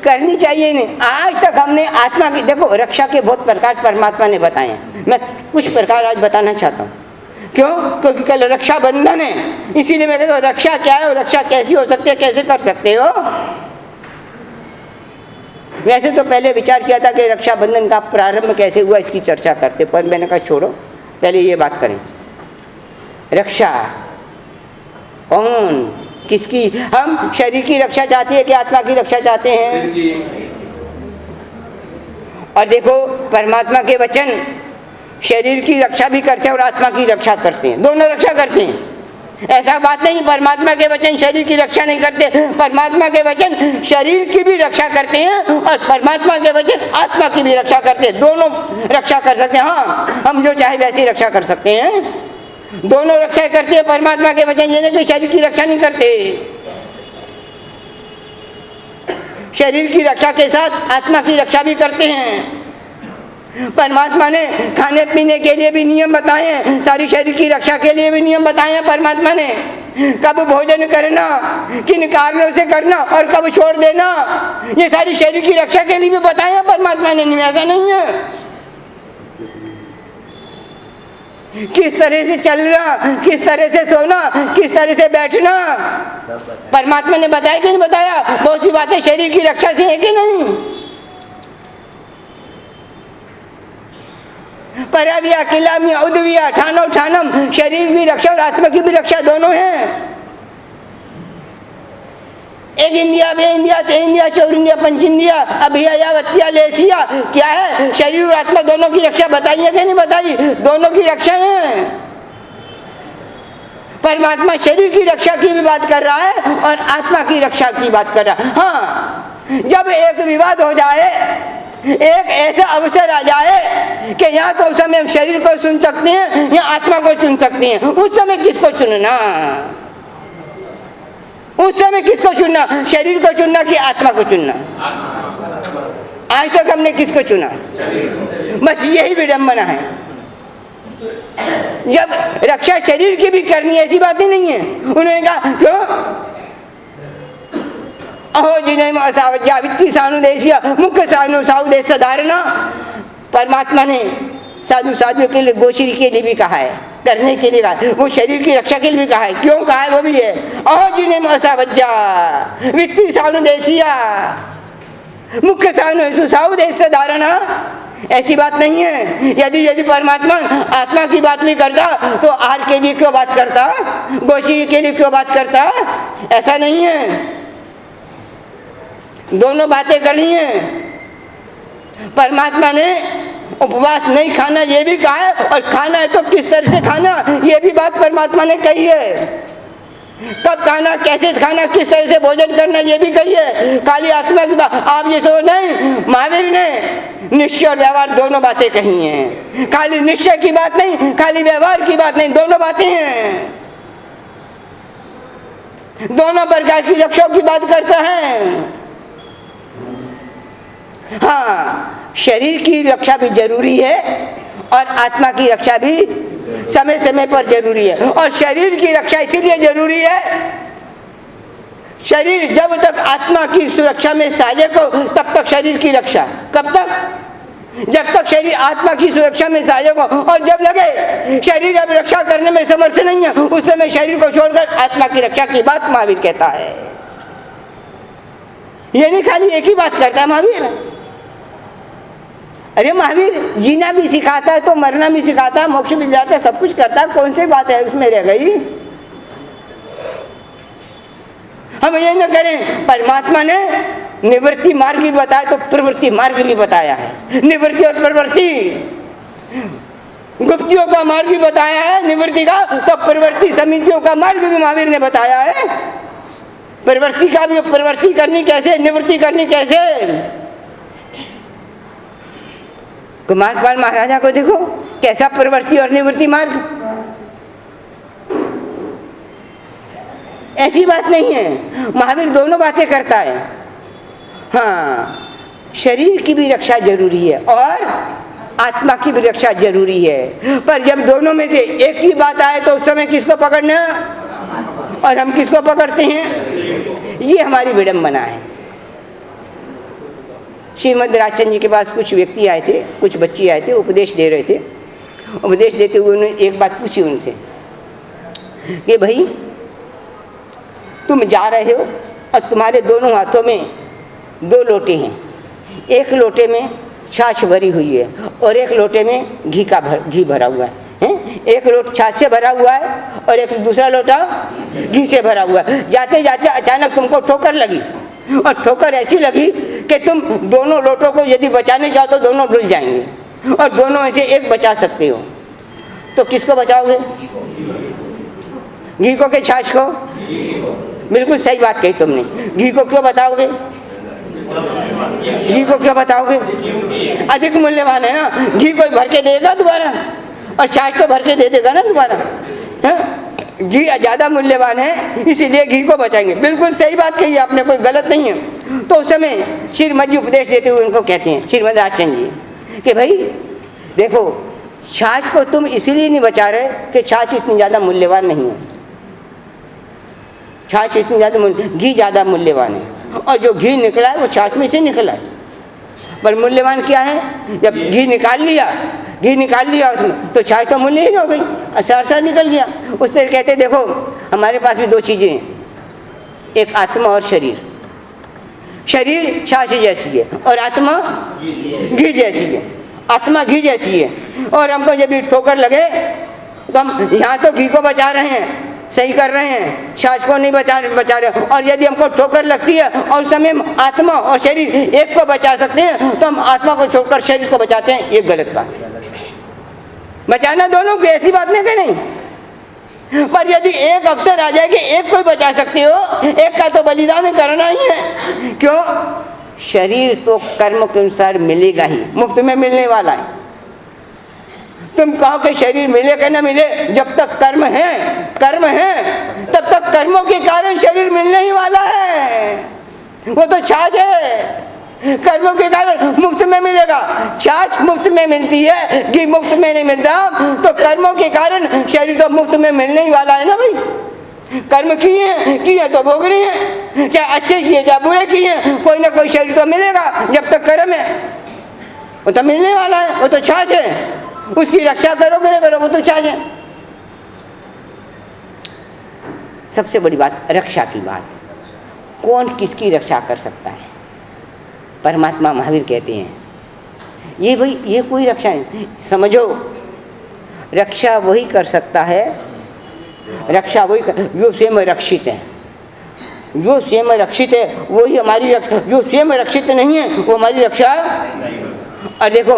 Speaker 1: करनी चाहिए नहीं। आज तक हमने आत्मा की, देखो रक्षा के बहुत प्रकार परमात्मा ने बताए हैं, मैं कुछ प्रकार आज बताना चाहता हूँ। क्यों? क्योंकि कल रक्षा बंधन है, इसीलिए मैं कहता हूँ रक्षा क्या है और रक्षा कैसी हो सकती है, कैसे कर सकते हो। वैसे तो पहले विचार किया था कि रक्षाबंधन का प्रारंभ कैसे हुआ इसकी चर्चा करते, पर मैंने कहा छोड़ो, पहले ये बात करें। रक्षा कौन, किसकी? हम शरीर की रक्षा चाहते हैं कि आत्मा की रक्षा चाहते हैं? और देखो परमात्मा के वचन शरीर की रक्षा भी करते हैं और आत्मा की रक्षा करते हैं, दोनों रक्षा करते हैं। ऐसा बात नहीं परमात्मा के वचन शरीर की रक्षा नहीं करते, परमात्मा के वचन शरीर की भी रक्षा करते हैं और परमात्मा के वचन आत्मा की भी रक्षा करते हैं, दोनों रक्षा कर सकते हैं। हाँ, हम जो चाहे वैसी रक्षा कर सकते हैं, दोनों रक्षा करते हैं। परमात्मा के वचन ये नहीं कि शरीर की रक्षा नहीं करते, शरीर की रक्षा के साथ आत्मा की रक्षा भी करते हैं। परमात्मा ने खाने पीने के लिए भी नियम बताए हैं, सारी शरीर की रक्षा के लिए भी नियम बताए हैं परमात्मा ने। कब भोजन करना, किन कार्यों से करना और कब छोड़ देना, ये सारी शरीर की रक्षा के लिए भी बताए हैं परमात्मा ने, ऐसा नहीं है। किस तरह से चलना, किस तरह से सोना, किस तरह से बैठना, परमात्मा ने बताया कि नहीं बताया? बहुत सी बातें शरीर की रक्षा से है कि नहीं? परविया किलामिया उद्विया ठानो ठानम, शरीर की रक्षा और आत्मा की भी रक्षा दोनों है। एक इंदिया, बे इंदिया, ते इंदिया, चौर इंदिया, पंच इंदिया, अभिया यावत्या लेसिया, क्या है? शरीर और आत्मा दोनों की रक्षा बताई है कि नहीं बताई? दोनों की रक्षा है। परमात्मा शरीर की रक्षा की भी बात कर रहा है और आत्मा की रक्षा की बात कर रहा है। हाँ, जब एक विवाद हो जाए, एक ऐसा अवसर आ जाए कि यहाँ तो उस समय हम शरीर को चुन सकते हैं या आत्मा को चुन सकते हैं, उस समय किसको चुनना? उस समय किसको चुनना, शरीर को चुनना कि आत्मा को चुनना? आज तक हमने किसको चुना? बस यही विडंबना है। जब रक्षा शरीर की भी करनी है, ऐसी बात ही नहीं है। उन्होंने कहा क्यों, अहो जिन्हें वित्ती सानुदेशिया मुख्य सानु साउदेश साधारण, परमात्मा ने साधु साधु के लिए, गोश्री के लिए भी कहा है, करने के लिए कहा है, वो शरीर की रक्षा के लिए भी कहा है। क्यों कहा है वो भी है, अहो जिन्हें असावज्जा वित्ती सानुदेशिया मुख्य सानु साउदेश साधारण। ऐसी बात नहीं है। यदि परमात्मा आत्मा की बात भी करता तो आहार के लिए क्यों बात करता, गोश्री के लिए क्यों बात करता? ऐसा नहीं है, दोनों बातें करनी है। परमात्मा ने उपवास नहीं खाना ये भी कहा है, और खाना है तो किस तरह से खाना ये भी बात परमात्मा ने कही है। कब खाना, कैसे खाना, किस तरह से भोजन करना ये भी कही है। खाली आत्मा की बात आप ये सो नहीं, महावीर ने निश्चय और व्यवहार दोनों बातें कही हैं। खाली निश्चय की बात नहीं, खाली व्यवहार की बात नहीं, दोनों बातें हैं। दोनों प्रकार की रक्षा की बात करता है। हाँ, शरीर की रक्षा भी जरूरी है और आत्मा की रक्षा भी समय समय पर जरूरी है। और शरीर की रक्षा इसीलिए जरूरी है, शरीर जब तक आत्मा की सुरक्षा में सहायक हो तब तक शरीर की रक्षा। कब तक? जब तक शरीर आत्मा की सुरक्षा में सहायक हो। और जब लगे शरीर अब रक्षा करने में समर्थ नहीं है, उस समय शरीर को छोड़कर आत्मा की रक्षा की बात महावीर कहता है। ये नहीं खाली एक ही बात करता है महावीर। अरे महावीर जीना भी सिखाता है तो मरना भी सिखाता है, मोक्ष भी जाता है, सब कुछ करता है। कौन सी बात है उसमें रह गई? हम ये न करें, परमात्मा ने निवृत्ति मार्ग भी बताया तो प्रवृत्ति मार्ग भी बताया है। निवृत्ति और प्रवृत्ति, गुप्तियों का मार्ग भी बताया है निवृत्ति का, तो प्रवृत्ति समितियों का मार्ग भी महावीर ने बताया है। प्रवृत्ति का भी, प्रवृत्ति करनी कैसे, निवृत्ति करनी कैसे। कुमारपाल महाराजा को देखो कैसा प्रवृत्ति और निवृत्ति मार्ग। ऐसी बात नहीं है, महावीर दोनों बातें करता है। हाँ, शरीर की भी रक्षा जरूरी है और आत्मा की भी रक्षा जरूरी है। पर जब दोनों में से एक ही बात आए तो उस समय किसको पकड़ना, और हम किसको पकड़ते हैं? ये हमारी विडंबना है। श्रीमद राजचंद्र जी के पास कुछ व्यक्ति आए थे, कुछ बच्चे आए थे, उपदेश दे रहे थे। उपदेश देते हुए उन्होंने एक बात पूछी उनसे कि भाई तुम जा रहे हो और तुम्हारे दोनों हाथों में दो लोटे हैं, एक लोटे में छाछ भरी हुई है और एक लोटे में घी भरा हुआ है। एक लोटा छाछ से भरा हुआ है और एक दूसरा लोटा घी से भरा हुआ है। जाते जाते अचानक तुमको ठोकर लगी, और ठोकर ऐसी लगी कि तुम दोनों लोटों को यदि बचाने चाहो तो दोनों डुल जाएंगे, और दोनों में से एक बचा सकते हो, तो किसको बचाओगे? घी को कि छाछ को? बिल्कुल सही बात कही तुमने। घी को क्यों बताओगे? घी को क्यों बताओगे? अधिक मूल्यवान है ना, घी कोई भर के देगा दोबारा, और छाछ तो भर के दे देगा ना दोबारा। घी ज़्यादा मूल्यवान है, इसीलिए घी को बचाएंगे। बिल्कुल सही बात कही आपने, कोई गलत नहीं है। तो उस समय श्रीमद जी उपदेश देते हुए उनको कहते हैं, श्रीमद राजचंद्र जी, कि भाई देखो, छाछ को तुम इसीलिए नहीं बचा रहे कि छाछ इतनी ज़्यादा मूल्यवान नहीं है। छाछ इतनी ज़्यादा, घी ज़्यादा मूल्यवान है, और जो घी निकला है वो छाछ में से निकला है। पर मूल्यवान क्या है? जब घी निकाल लिया उसमें, तो छाछ तो मूल्यहीन हो गई, असर निकल गया। उस तरह कहते देखो हमारे पास भी दो चीज़ें हैं, एक आत्मा और शरीर। शरीर छाछ जैसी है और आत्मा घी जैसी है। आत्मा घी जैसी है, और हमको जब भी ठोकर लगे तो हम यहाँ तो घी को बचा रहे हैं, सही कर रहे हैं, छाछ को नहीं बचा रहे। और यदि हमको ठोकर लगती है और उस समय आत्मा और शरीर एक को बचा सकते हैं, तो हम आत्मा को छोड़कर शरीर को बचाते हैं। ये गलत बात है। बचाना दोनों की, ऐसी बात नहीं कहीं। पर यदि एक अवसर आ जाए कि एक को ही बचा सकते हो, एक का तो बलिदान करना ही है। क्यों? शरीर तो कर्म के अनुसार मिलेगा ही, मुफ्त में मिलने वाला है। तुम कहो कि शरीर मिले कि न मिले, जब तक कर्म है तब तक तो कर्मों के कारण शरीर मिलने ही वाला है, वो तो छाछ है। कर्मों के कारण मुफ्त में मिलेगा, छाछ मुफ्त में मिलती है, घी मुफ्त में नहीं मिलता। तो कर्मों के कारण शरीर तो मुफ्त में मिलने ही वाला है ना भाई। कर्म किए तो भोग रहे हैं, चाहे अच्छे किए चाहे बुरे किए, कोई ना कोई शरीर तो मिलेगा। जब तक कर्म है वो तो मिलने वाला है, वो तो छाछ है। उसकी रक्षा करोगे ना करो, वो तो छाछ है। सबसे बड़ी बात रक्षा की बात, कौन किसकी रक्षा कर सकता है? परमात्मा महावीर कहते हैं ये भाई ये कोई रक्षा नहीं, समझो रक्षा वही कर सकता है, रक्षा वही जो स्वयं रक्षित है। जो स्वयं रक्षित है वही हमारी रक्षा, जो स्वयं रक्षित नहीं है वो हमारी रक्षा। और देखो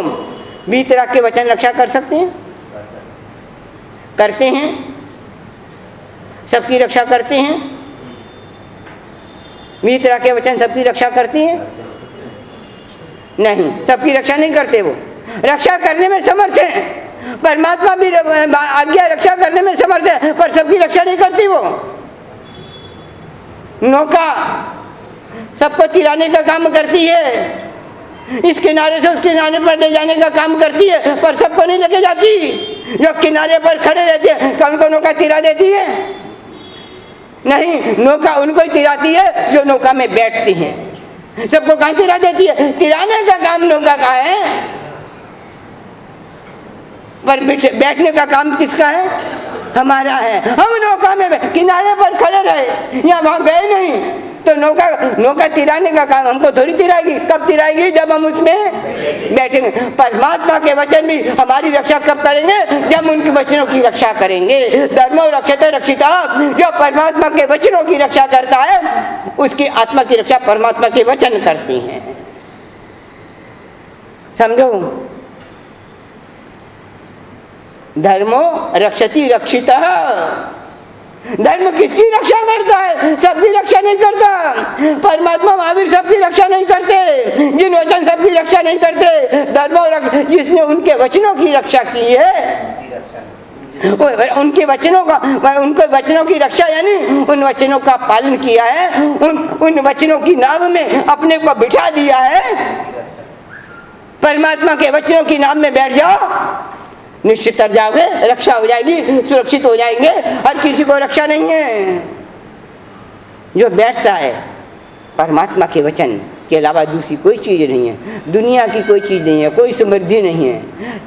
Speaker 1: वीतराग के वचन रक्षा कर सकते हैं, करते हैं, सबकी रक्षा करते हैं। वीतराग के वचन सबकी रक्षा करती हैं? नहीं, सबकी रक्षा नहीं करते। वो रक्षा करने में समर्थ है, परमात्मा भी आज्ञा रक्षा करने में समर्थ है, पर सबकी रक्षा नहीं करती। वो नौका सबको तिराने का काम करती है, इस किनारे से उस किनारे पर ले जाने का काम करती है, पर सबको नहीं लेके जाती। जो किनारे पर खड़े रहते हैं कौन को नौका तिरा देती है? नहीं, नौका उनको ही तिराती है जो नौका में बैठती हैं। सबको कहाँ तिरा देती है? तिराने का काम नौका का है, पर बैठने का काम किसका है? हमारा है। हम नौका में किनारे पर खड़े रहे, यहाँ वहां गए नहीं, तो नौका तिराने का काम हमको थोड़ी तिराएगी। कब तिराएगी? जब हम उसमें बैठेंगे। परमात्मा के वचन भी हमारी रक्षा कब करेंगे? जब उनके वचनों की रक्षा करेंगे। धर्मो रक्षते रक्षिता, जो परमात्मा के वचनों की रक्षा करता है उसकी आत्मा की रक्षा परमात्मा के वचन करती हैं। समझो, धर्मो रक्षति रक्षिता, धर्म किसकी रक्षा करता है? सबकी रक्षा नहीं करता। परमात्मा महावीर सबकी रक्षा नहीं करते, जिन वचन सबकी रक्षा नहीं करते। धर्म जिसने उनके वचनों की रक्षा की है, उनके वचनों का, उनके वचनों की रक्षा यानी उन वचनों का पालन किया है, उन वचनों की नाव में अपने को बिठा दिया है। परमात्मा के वचनों की नाव में बैठ जाओ, निश्चित तर जाओगे, रक्षा हो जाएगी, सुरक्षित हो जाएंगे। हर किसी को रक्षा नहीं है। जो बैठता है परमात्मा के वचन के अलावा दूसरी कोई चीज़ नहीं है, दुनिया की कोई चीज़ नहीं है, कोई समृद्धि नहीं है।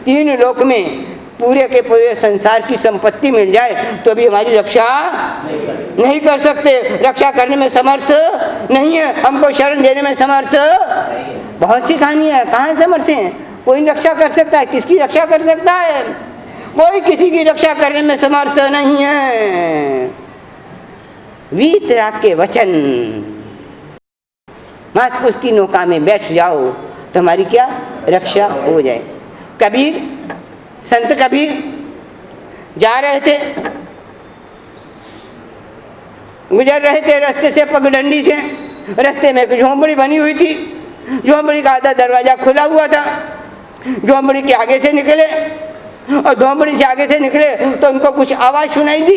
Speaker 1: तीन लोक में पूरे के पूरे संसार की संपत्ति मिल जाए तो भी हमारी रक्षा नहीं कर सकते। रक्षा करने में समर्थ नहीं है, हमको शरण देने में समर्थ। बहुत सी कहानियाँ है, कहाँ समर्थ हैं? कोई रक्षा कर सकता है? किसकी रक्षा कर सकता है? कोई किसी की रक्षा करने में समर्थ नहीं है। वीतराग के वचन, मात्र उसकी नौका में बैठ जाओ तो हमारी क्या रक्षा हो जाए। कबीर, संत कबीर जा रहे थे, गुजर रहे थे रास्ते से, पगडंडी से। रास्ते में एक झोंपड़ी बनी हुई थी, झोंपड़ी का आधा दरवाजा खुला हुआ था। झोंपड़ी के आगे से निकले और झोंपड़ी से आगे से निकले तो उनको कुछ आवाज़ सुनाई दी।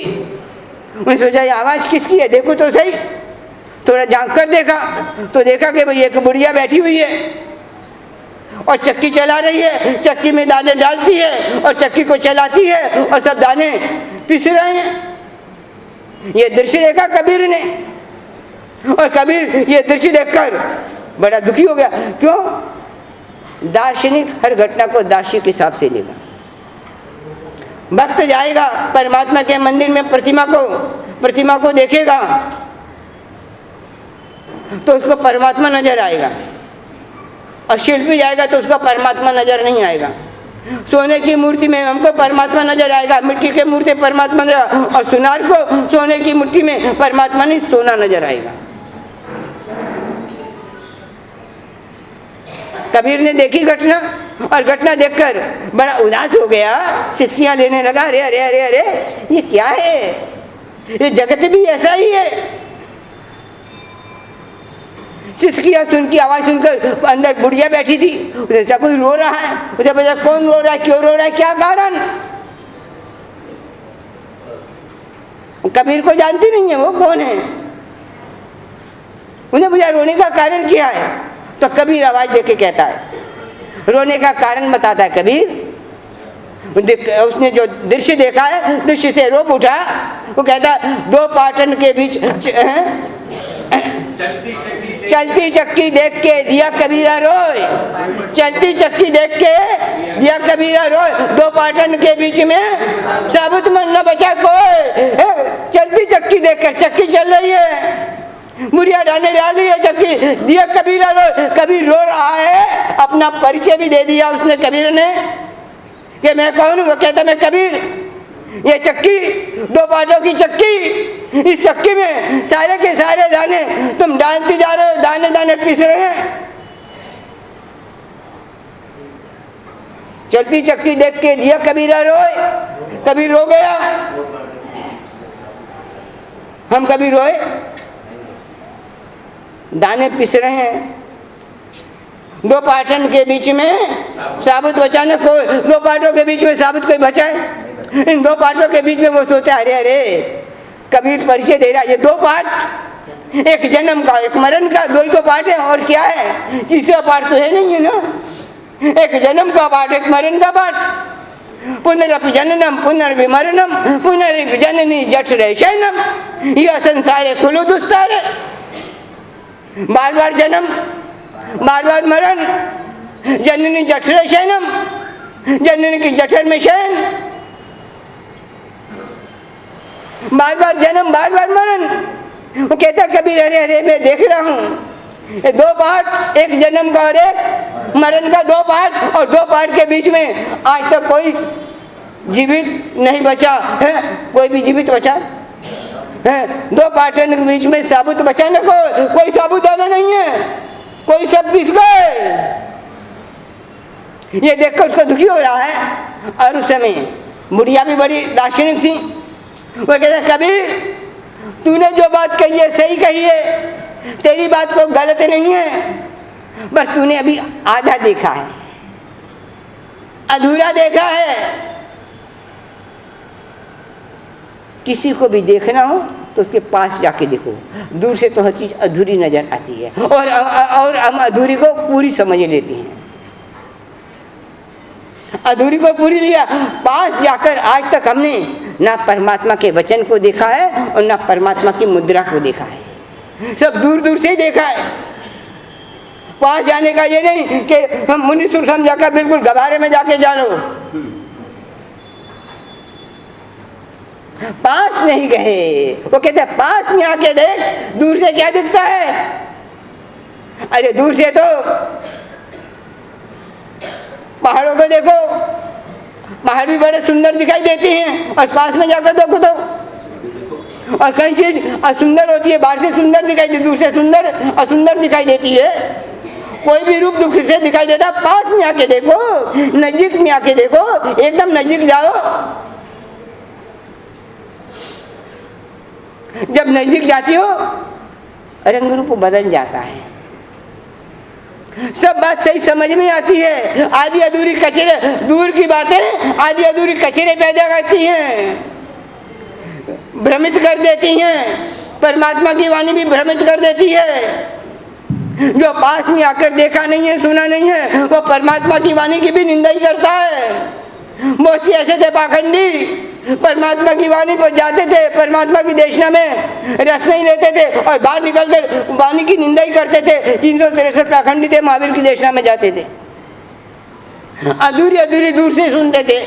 Speaker 1: उन्होंने सोचा ये आवाज़ किसकी है, देखो तो सही। थोड़ा झांक कर देखा तो देखा कि भाई एक बुढ़िया बैठी हुई है और चक्की चला रही है, चक्की में दाने डालती है और चक्की को चलाती है और सब दाने पिस रहे हैं। ये दृश्य देखा कबीर ने, और कबीर ये दृश्य देखकर बड़ा दुखी हो गया। क्यों? दार्शनिक हर घटना को दार्शनिक के हिसाब से लेगा। भक्त जाएगा परमात्मा के मंदिर में, प्रतिमा को देखेगा तो उसको परमात्मा नजर आएगा, और शिल्पी जाएगा तो उसको परमात्मा नजर नहीं आएगा। सोने की मूर्ति में हमको परमात्मा नजर आएगा, मिट्टी की मूर्ति परमात्मा नजर, और सुनार को सोने की मुट्ठी में परमात्मा नहीं सोना नजर आएगा। कबीर ने देखी घटना, और घटना देखकर बड़ा उदास हो गया, सिसकियां लेने लगा। अरे अरे अरे अरे ये क्या है? ये जगत भी ऐसा ही है। सिसकियां सुन की आवाज सुनकर अंदर बुढ़िया बैठी थी, उसे कोई रो रहा है। उसे पूछा कौन रो रहा है, क्यों रो रहा है, क्या कारण? कबीर को जानती नहीं है, वो कौन है? उन्हें पूछा रोने का कारण क्या है? तो कबीर आवाज देके कहता है, रोने का कारण बताता है कबीर। उसने जो दृश्य देखा है, दृश्य से रो उठा। वो कहता है, दो पाटन के बीच चलती चक्की देख के दिया कबीरा रोए, चलती चक्की देख के दिया कबीरा रोए, दो पाटन के बीच में साबुत मन न बचा कोई। चलती चक्की देखकर, चक्की चल रही है, मुरिया डालने डाली है चक्की, दिया कबीरा रोए। कबीर रो रहा है, अपना परिचय भी दे दिया उसने कबीर ने कि मैं कौन हूँ। वो कहता मैं कबीर, ये चक्की दो पाटों की चक्की, इस चक्की में सारे के सारे दाने तुम डालते जा रहे हो, दाने दाने पीस रहे हैं। चलती चक्की देख के दिया कबीरा रोए, कबीर रो गया। हम कभी रोए? दाने पिस रहे हैं, दो पाटन के बीच में साबुत बचाने को, दो पाटों के बीच में साबुत कोई बचाए? इन दो पाटों के बीच में वो सोचा, अरे अरे कबीर परिचय दे रहा है, ये दो पाठ, एक जन्म का एक मरण का, दो ही तो पाठ है, और क्या है? तीसरा पाठ तो है नहीं है ना। एक जन्म का पाठ, एक मरण का पाठ। पुनरपि जननम पुनर्विमरणम पुनर्विजननी जठरे शयनम, यह संसारे खुलो दुस्तारे। बार बार जन्म, बार बार मरण, जननी जठरे शयनम, जननी की जठर में शयन, बार बार जन्म, बार बार मरण। वो कहता कबीर, अरे अरे मैं देख रहा हूँ ये दो पार्ट, एक जन्म का और एक मरण का, दो पार्ट, और दो पार्ट के बीच में आज तक कोई जीवित नहीं बचा है, कोई भी जीवित बचा है? दो पार्टन के बीच में साबुत बचा न कोई साबुदाना नहीं है, कोई सब पिस गए। ये देखकर उसको दुखी हो रहा है। और उस समय बुढ़िया भी बड़ी दार्शनिक थी। वो कहता कबीर, तूने जो बात कही है सही कही है, तेरी बात को गलत नहीं है, पर तूने अभी आधा देखा है, अधूरा देखा है। किसी को भी देखना हो तो उसके पास जाके देखो, दूर से तो हर चीज अधूरी नजर आती है, और हम अधूरी को पूरी समझ लेते हैं। अधूरी को पूरी लिया, पास जाकर आज तक हमने ना परमात्मा के वचन को देखा है और ना परमात्मा की मुद्रा को देखा है, सब दूर दूर से देखा है। पास जाने का ये नहीं कि हम मुनि सुरसम जाकर बिल्कुल गबारे में जाके जानो, पास नहीं गए। वो कहते पास में आके देख, दूर से क्या दिखता है? अरे दूर से तो पहाड़ों को देखो, पहाड़ भी बड़े सुंदर दिखाई देती हैं, और पास में जाकर देखो तो, और कई चीज असुंदर होती है, बाहर से सुंदर दिखाई देती, दूर से सुंदर असुंदर दिखाई देती है। कोई भी रूप दूर से दिखाई देता, पास में आके देखो, नजदीक में आके देखो, एकदम नजदीक जाओ। जब नजदीक जाती हो रंग रूप बदल जाता है, सब बात सही समझ में आती है। आधी अधूरी कचरे, दूर की बातें आधी अधूरी कचरे पैदा करती हैं, भ्रमित कर देती हैं। परमात्मा की वाणी भी भ्रमित कर देती है। जो पास में आकर देखा नहीं है, सुना नहीं है, वो परमात्मा की वाणी की भी निंदा ही करता है। बहुत से ऐसे थे पाखंडी, परमात्मा की वाणी पर जाते थे, परमात्मा की देशना में रस नहीं लेते थे, और बाहर निकलकर वाणी की निंदा ही करते थे। 363 पाखंडी थे, महावीर की देशना में जाते थे, अधूरी अधूरी दूर से सुनते थे।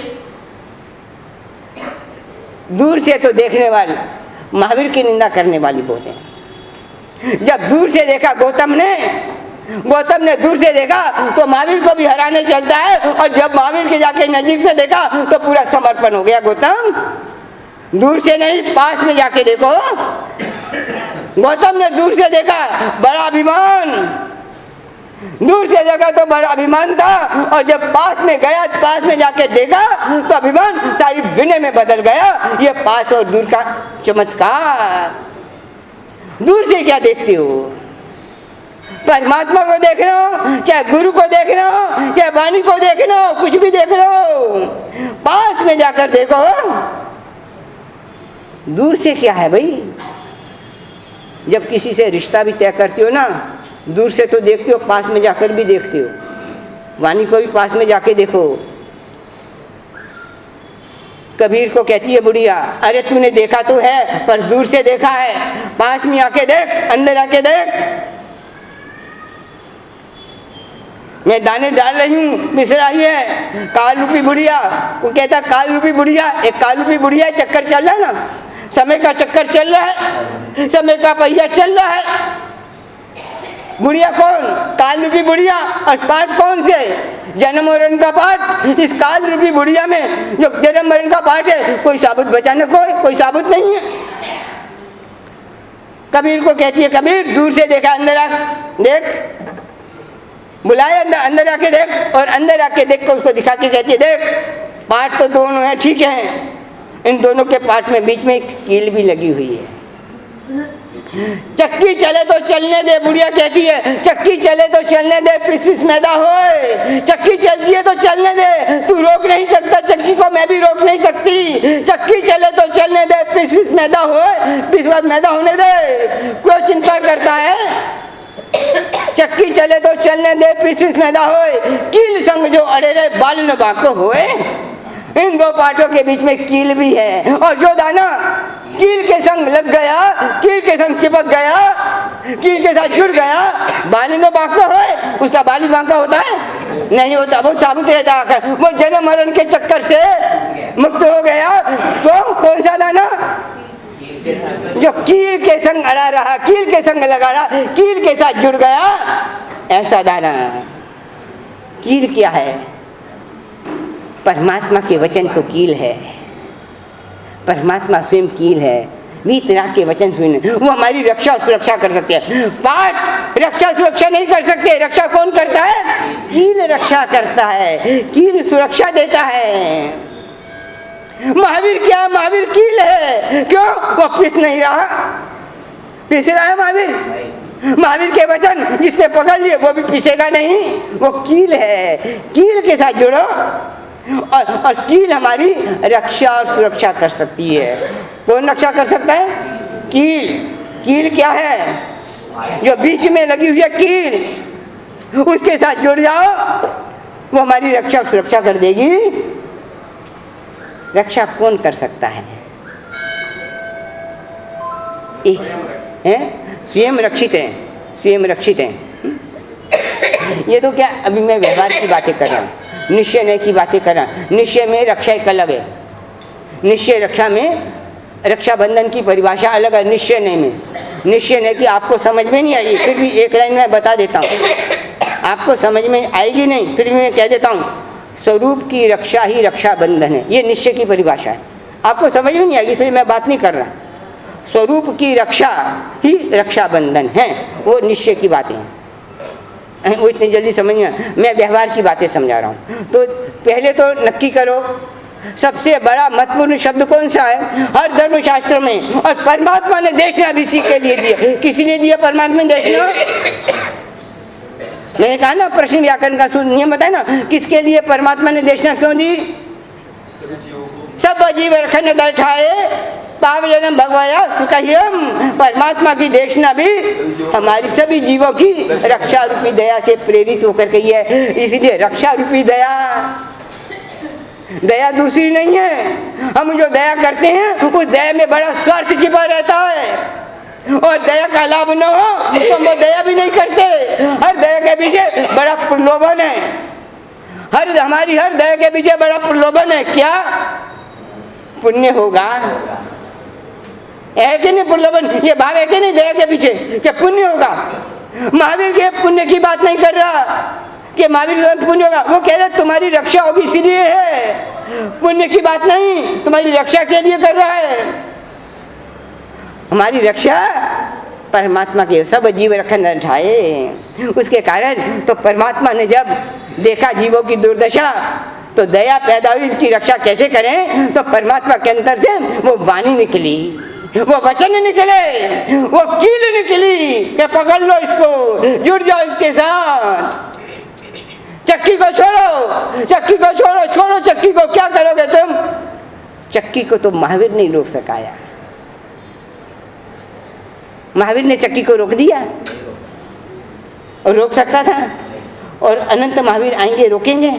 Speaker 1: दूर से तो देखने वाले महावीर की निंदा करने वाली बहुत है। जब दूर से देखा गौतम ने दूर से देखा तो महावीर को भी हराने चलता है, और जब महावीर के जाके नजदीक से देखा तो पूरा समर्पण हो गया। गौतम दूर से नहीं, पास में जाके देखो। गौतम ने दूर से देखा, बड़ा अभिमान, दूर से देखा तो बड़ा अभिमान था, और जब पास में गया, पास में जाके देखा तो अभिमान सारी विनय में बदल गया। ये पास और दूर का चमत्कार। दूर से क्या देखते हो? परमात्मा को देख रहे हो, चाहे गुरु को देख रहे हो, चाहे वाणी को देख रहे हो, कुछ भी देख रहे हो, पास में जाकर देखो। दूर से क्या है भाई, जब किसी से रिश्ता भी तय करते हो ना, दूर से तो देखते हो, पास में जाकर भी देखते हो। वाणी को भी पास में जाके देखो। कबीर को कहती है बुढ़िया, अरे तूने देखा तो है पर दूर से देखा है, पास में आके देख, अंदर आके देख। मैं दाने डाल रही हूँ, पिस रही है काल रूपी बुढ़िया। वो कहता काल रूपी बुढ़िया, एक काल रूपी बुढ़िया, चक्कर चल रहा है ना, समय का चक्कर चल रहा है, समय का पहिया चल रहा है। बुढ़िया कौन? काल रूपी बुढ़िया। और पाठ कौन से? जन्म मरण का पाठ। इस काल रूपी बुढ़िया में जो जन्म मरण का पाठ है, कोई साबुत बचाने कोई साबुत नहीं है। कबीर को कहती है, कबीर दूर से देखा, अंदर आ देख, बुलाए अंदर आके देख। और अंदर आके देख को उसको दिखा के कहती है, देख पाठ तो दोनों है, ठीक है, इन दोनों के पाठ में बीच में एक कील भी लगी हुई है। चक्की चले तो चलने दे, बुढ़िया कहती है, चक्की चले तो चलने दे, पिस पिस मैदा होए। चक्की चलती है तो चलने दे, तू रोक नहीं सकता चक्की को, मैं भी रोक नहीं सकती। चक्की चले तो चलने दे, पिस पिस मैदा होए, पिस पिस मैदा होने दे। क्यों चिंता करता है? चक्की चले तो चलने दे, पिस पिस मैदा होए, कील संग जो अड़े रहे, बाल न बाको होए। इन दो पाठों के बीच में कील भी है, और जो दाना कील के संग लग गया, कील के संग चिपक गया, कील के साथ जुड़ गया, बाली में बांका है, उसका बाली बांका होता है? नहीं होता, वो साबुत रहता है। वो जन्म मरण के चक्कर से मुक्त हो गया। तो कौन सा दाना? जो कील के संग अड़ा रहा, कील के संग लगा रहा, कील के साथ जुड़ गया, ऐसा दाना। कील क्या है? परमात्मा के वचन तो कील है, परमात्मा स्वयं कील है। वीतराग के वचन सुने, वो हमारी रक्षा और सुरक्षा कर सकते हैं। पाठ रक्षा सुरक्षा नहीं कर सकते। रक्षा कौन करता है? कील रक्षा करता है, कील सुरक्षा देता है। महावीर क्या? महावीर कील है। क्यों? वो पिस नहीं रहा, पिस रहा है महावीर। महावीर के वचन जिसने पकड़ लिए वो भी पिसेगा नहीं, वो कील है। कील के साथ जुड़ो, और कील हमारी रक्षा और सुरक्षा कर सकती है। कौन रक्षा कर सकता है? कील। कील क्या है? जो बीच में लगी हुई है कील, उसके साथ जुड़ जाओ, वो हमारी रक्षा और सुरक्षा कर देगी। रक्षा कौन कर सकता है? एक है, स्वयं रक्षित है, स्वयं रक्षित है। ये तो क्या, अभी मैं व्यवहार की बातें कर रहा हूँ, निश्चय नहीं की बातें कर रहा हूँ। निश्चय में रक्षा एक अलग है, निश्चय रक्षा में रक्षाबंधन की परिभाषा अलग है। निश्चय नहीं में, निश्चय नहीं की आपको समझ में नहीं आएगी, फिर भी एक लाइन में बता देता हूँ, आपको समझ में आएगी नहीं, फिर भी मैं कह देता हूँ। स्वरूप की रक्षा ही रक्षाबंधन है, ये निश्चय की परिभाषा है। आपको समझ में नहीं आएगी, इसलिए मैं बात नहीं कर रहा। स्वरूप की रक्षा ही रक्षाबंधन है, वो निश्चय की बातें हैं, वो इतनी जल्दी समझ में। मैं व्यवहार की बातें समझा रहा हूँ। तो पहले तो नक्की करो, सबसे बड़ा महत्वपूर्ण शब्द कौन सा है हर धर्मशास्त्र में? और परमात्मा ने देशना भी इसी के लिए दिया। किस लिए दिया परमात्मा ने देशना? मैंने कहा ना, प्रश्न व्याकरण का नियम बताया ना, किसके लिए परमात्मा ने देशना क्यों दी? सब जीव रखन बैठाए पाव जन्म भगवाया सुखहियम। परमात्मा की देशना भी हमारी सभी जीवों की रक्षा रूपी दया से प्रेरित होकर के है। इसलिए रक्षा रूपी दया, दया दूसरी नहीं है। हम जो दया करते हैं उस दया में बड़ा स्वार्थ छिपा रहता है, और दया का लाभ न हो तो हम दया भी नहीं करते। हर दया के पीछे बड़ा प्रलोभन है, हमारी हर दया के पीछे बड़ा प्रलोभन है। क्या? पुण्य होगा, है कि नहीं प्रलोभन? ये भाव है कि नहीं दया के पीछे कि पुण्य होगा? महावीर के पुण्य की बात नहीं कर रहा कि महावीर पुण्य होगा, वो कह रहे तुम्हारी रक्षा होगी इसलिए है, पुण्य की बात नहीं, तुम्हारी रक्षा के लिए कर रहा है। हमारी रक्षा परमात्मा के सब जीव रखन ढाए। उसके कारण तो परमात्मा ने जब देखा जीवों की दुर्दशा तो दया पैदा हुई, इसकी रक्षा कैसे करें? तो परमात्मा के अंदर से वो वाणी निकली, वो वचन निकले, वो कील निकली कि पकड़ लो इसको, जुड़ जाओ इसके साथ। चक्की को छोड़ो, चक्की को छोड़ो, छोड़ो चक्की को। क्या करोगे तुम? चक्की को तो महावीर नहीं रोक सका यार, महावीर ने चक्की को रोक दिया? और रोक सकता था? और अनंत महावीर आएंगे, रोकेंगे?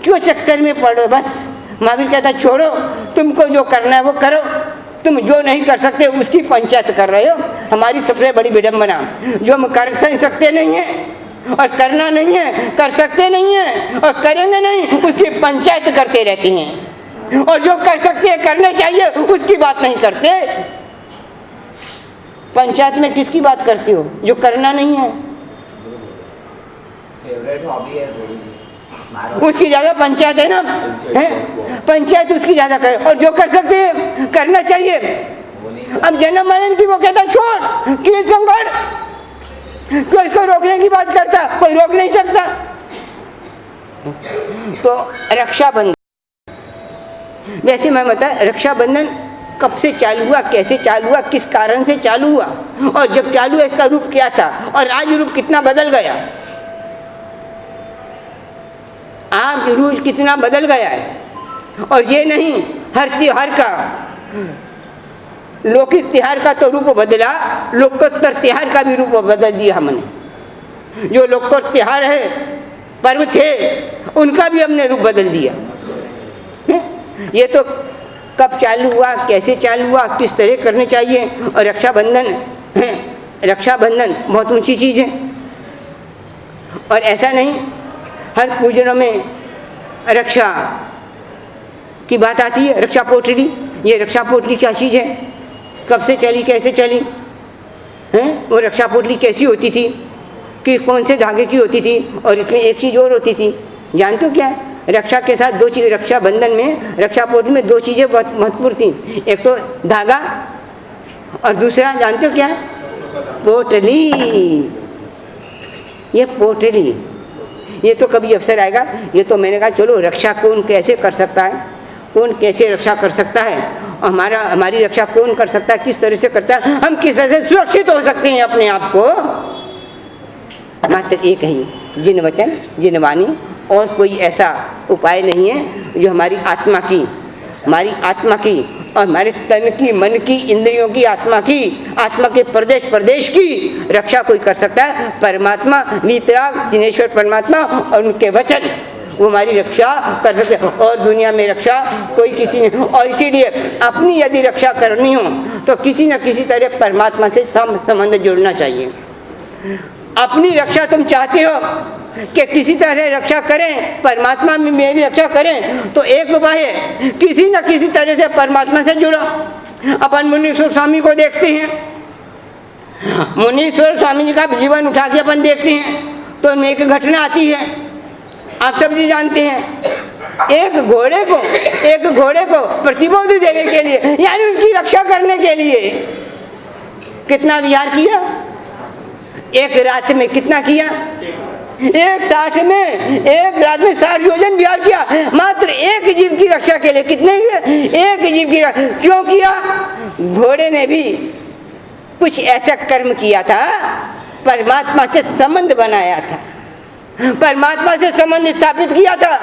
Speaker 1: क्यों चक्कर में पड़ो? बस महावीर कहता छोड़ो, तुमको जो करना है वो करो, तुम जो नहीं कर सकते उसकी पंचायत कर रहे हो। हमारी सबसे बड़ी विडंबना, जो हम कर सकते नहीं है और करना नहीं है, कर सकते नहीं है और करेंगे नहीं, उसकी पंचायत करते रहते हैं। और जो कर सकते हैं, करने चाहिए, उसकी बात नहीं करते। पंचायत में किसकी बात करते हो? जो करना नहीं है, उसकी ज्यादा पंचायत है ना, है पंचायत उसकी ज्यादा करे। और जो कर सकते हैं, करना चाहिए। अब जन्म मरण की वो कहता छोड़, कील संकट, कोई को रोकने की बात करता, कोई रोक नहीं सकता। तो रक्षाबंधन, वैसे मैं बता, रक्षाबंधन कब से चालू हुआ, कैसे चालू हुआ, किस कारण से चालू हुआ, और जब चालू हुआ इसका रूप क्या था, और आज रूप कितना बदल गया, आज रूप कितना बदल गया है। और ये नहीं, हर त्योहार का, लौकिक त्योहार का तो रूप बदला, लोकोत्तर त्योहार का भी रूप बदल दिया हमने। जो लोकोत्तर त्योहार है, पर्व थे, उनका भी हमने रूप बदल दिया। ये तो कब चालू हुआ, कैसे चालू हुआ, किस तरह करने चाहिए। और रक्षाबंधन है, रक्षाबंधन बहुत ऊंची चीज़ है। और ऐसा नहीं, हर पूजनों में रक्षा की बात आती है। रक्षा पोटली, ये रक्षा पोटली क्या चीज़ है, कब से चली, कैसे चली हैं? वो रक्षा पोटली कैसी होती थी, कि कौन से धागे की होती थी, और इसमें एक चीज़ और होती थी, जानते हो क्या? रक्षा के साथ दो चीज़, रक्षाबंधन में, रक्षा पोटली में दो चीज़ें बहुत महत्वपूर्ण थी। एक तो धागा, और दूसरा जानते हो क्या? पोटली। ये पोटली, ये तो कभी अवसर आएगा। ये तो मैंने कहा चलो रक्षा कौन कैसे कर सकता है, कौन कैसे रक्षा कर सकता है, और हमारी रक्षा कौन कर सकता है, किस तरह से करता है, हम किस तरह से सुरक्षित हो सकते हैं अपने आप को। मात्र एक ही, जिन वचन जिन वाणी, और कोई ऐसा उपाय नहीं है जो हमारी आत्मा की और हमारे तन की, मन की, इंद्रियों की, आत्मा के प्रदेश की रक्षा कोई कर सकता है। परमात्मा, वीतराग जिनेश्वर परमात्मा और उनके वचन, वो हमारी रक्षा कर सकते हैं। और दुनिया में रक्षा कोई किसी ने, और इसीलिए अपनी यदि रक्षा करनी हो तो किसी न किसी तरह परमात्मा से संबंध जोड़ना चाहिए। अपनी रक्षा तुम चाहते हो कि किसी तरह रक्षा करें, परमात्मा में मेरी रक्षा करें, तो एक उपाय है, किसी न किसी तरह से परमात्मा से जुड़ो। अपन मुनीश्वर स्वामी को देखते हैं, मुनीश्वर स्वामी जी का जीवन उठा के अपन देखते हैं तो उनमें एक घटना आती है, आप सब जी जानते हैं। एक घोड़े को प्रतिबोध देने के लिए, यानी उनकी रक्षा करने के लिए कितना विहार किया, एक रात में कितना किया, एक रात में 60 योजन विहार किया, मात्र एक जीव की रक्षा के लिए। कितने एक जीव की रक्षा क्यों किया? घोड़े ने भी कुछ ऐसा कर्म किया था, परमात्मा से संबंध बनाया था, परमात्मा से संबंध स्थापित किया था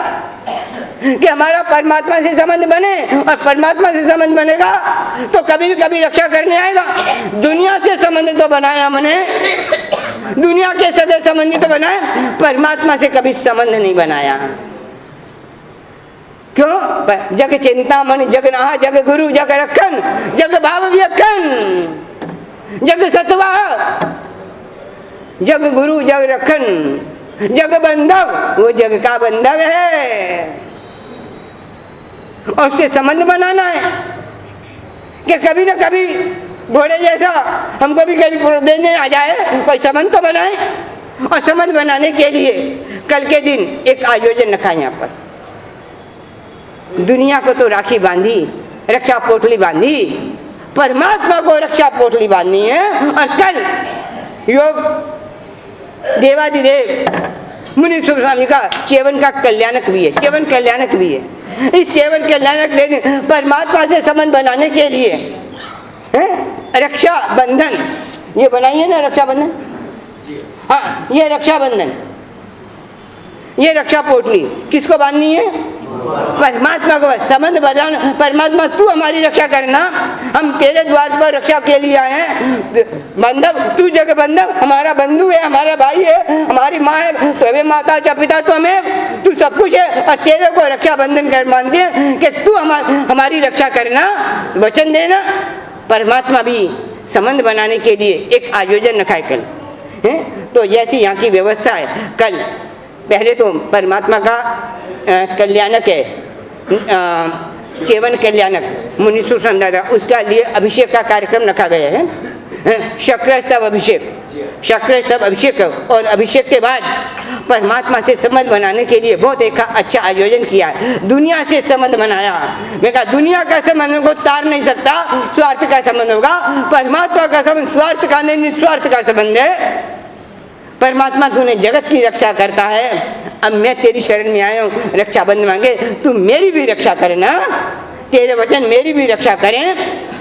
Speaker 1: कि हमारा परमात्मा से संबंध बने, और परमात्मा से संबंध बनेगा तो कभी कभी रक्षा करने आएगा। दुनिया से संबंध तो बनाया हमने, दुनिया के सदस्य संबंधी तो बनाया, परमात्मा से कभी संबंध नहीं बनाया। क्यों? जग चिंतामणि जग नाहा जग गुरु जग रखन जग भाव व्यखन जग सतवा जग गुरु जग रखन जग बंधव, वो जग का बंधव है, और उससे संबंध बनाना है कि कभी न कभी घोड़े जैसा हमको भी कभी देने आ जाए, कोई संबंध तो बनाए। और संबंध बनाने के लिए कल के दिन एक आयोजन रखा यहाँ पर, दुनिया को तो राखी बांधी, रक्षा पोटली बांधी, परमात्मा को रक्षा पोटली बांधनी है। और कल योग देवादिदेव मुनीश्वर स्वामी का चेवन का कल्याणक भी है, चेवन कल्याणक भी है। इस चेवन कल्याणक देने परमात्मा से संबंध बनाने के लिए रक्षा बंधन ये बनाइए ना, रक्षाबंधन, हाँ ये रक्षाबंधन, ये रक्षा पोटली किसको बांधनी है? परमात्मा को संबंध बनाना। परमात्मा तू हमारी रक्षा करना, हम तेरे द्वार पर रक्षा के लिए आए हैं। बंधव तू जग बंधव, हमारा बंधु है, हमारा भाई है, हमारी माँ है, तो हमें माता चा पिता तो हमें, तू सब कुछ है, और तेरे को रक्षा बंधन कर मानते हैं कि तू हमारी रक्षा करना, वचन देना। परमात्मा भी संबंध बनाने के लिए एक आयोजन रखा है कल है। तो जैसी यहाँ की व्यवस्था है, कल पहले तो परमात्मा का कल्याणक है, चेवन कल्याणक मुनीश्वर संदाता, उसका लिए अभिषेक का कार्यक्रम रखा गया है। शक्र स्तव अभिषेक, शक्र स्तव अभिषेक, और अभिषेक के बाद परमात्मा से संबंध बनाने के लिए बहुत एक अच्छा आयोजन किया है। दुनिया से संबंध बनाया, मैं कहा दुनिया का संबंध को तार नहीं सकता, स्वार्थ का संबंध होगा। परमात्मा का संबंध स्वार्थ का नहीं, निस्वार्थ का संबंध है। परमात्मा तूने जगत की रक्षा करता है, अब मैं तेरी शरण में आया हूँ, रक्षा बंधन मांगे, तू मेरी भी रक्षा करना, तेरे वचन मेरी भी रक्षा करें।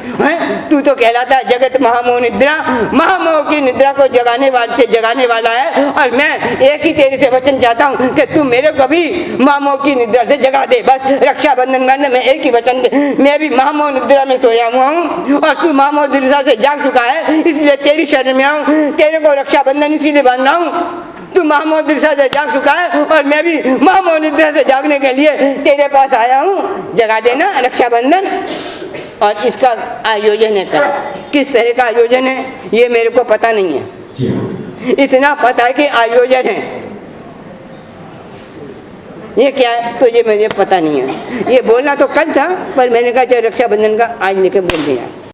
Speaker 1: तू तो कहलाता है जगत महामोह निद्रा, महामोह की निद्रा को जगाने वाला है, और मैं एक ही तेरे से वचन चाहता हूँ कि तू मेरे को भी महामोह की निद्रा से जगा दे। बस रक्षा बंधन करने में एक ही वचन, मैं भी महामोह निद्रा में सोया हुआ हूँ और तू महामोह निद्रा से जाग चुका है, इसलिए तेरी शरण में आऊँ, तेरे को रक्षा बंधन इसीलिए बांध रहा हूँ। तू महामोह निद्रा से जाग चुका है और मैं भी महामोह निद्रा से जागने के लिए तेरे पास आया हूँ, जगा देना रक्षाबंधन। और इसका आयोजन है कल, किस तरह का आयोजन है ये मेरे को पता नहीं है, इतना पता है कि आयोजन है, ये क्या है तो ये मुझे पता नहीं है। ये बोलना तो कल था, पर मैंने कहा चाहे रक्षाबंधन का आज लेकर बोल दिया।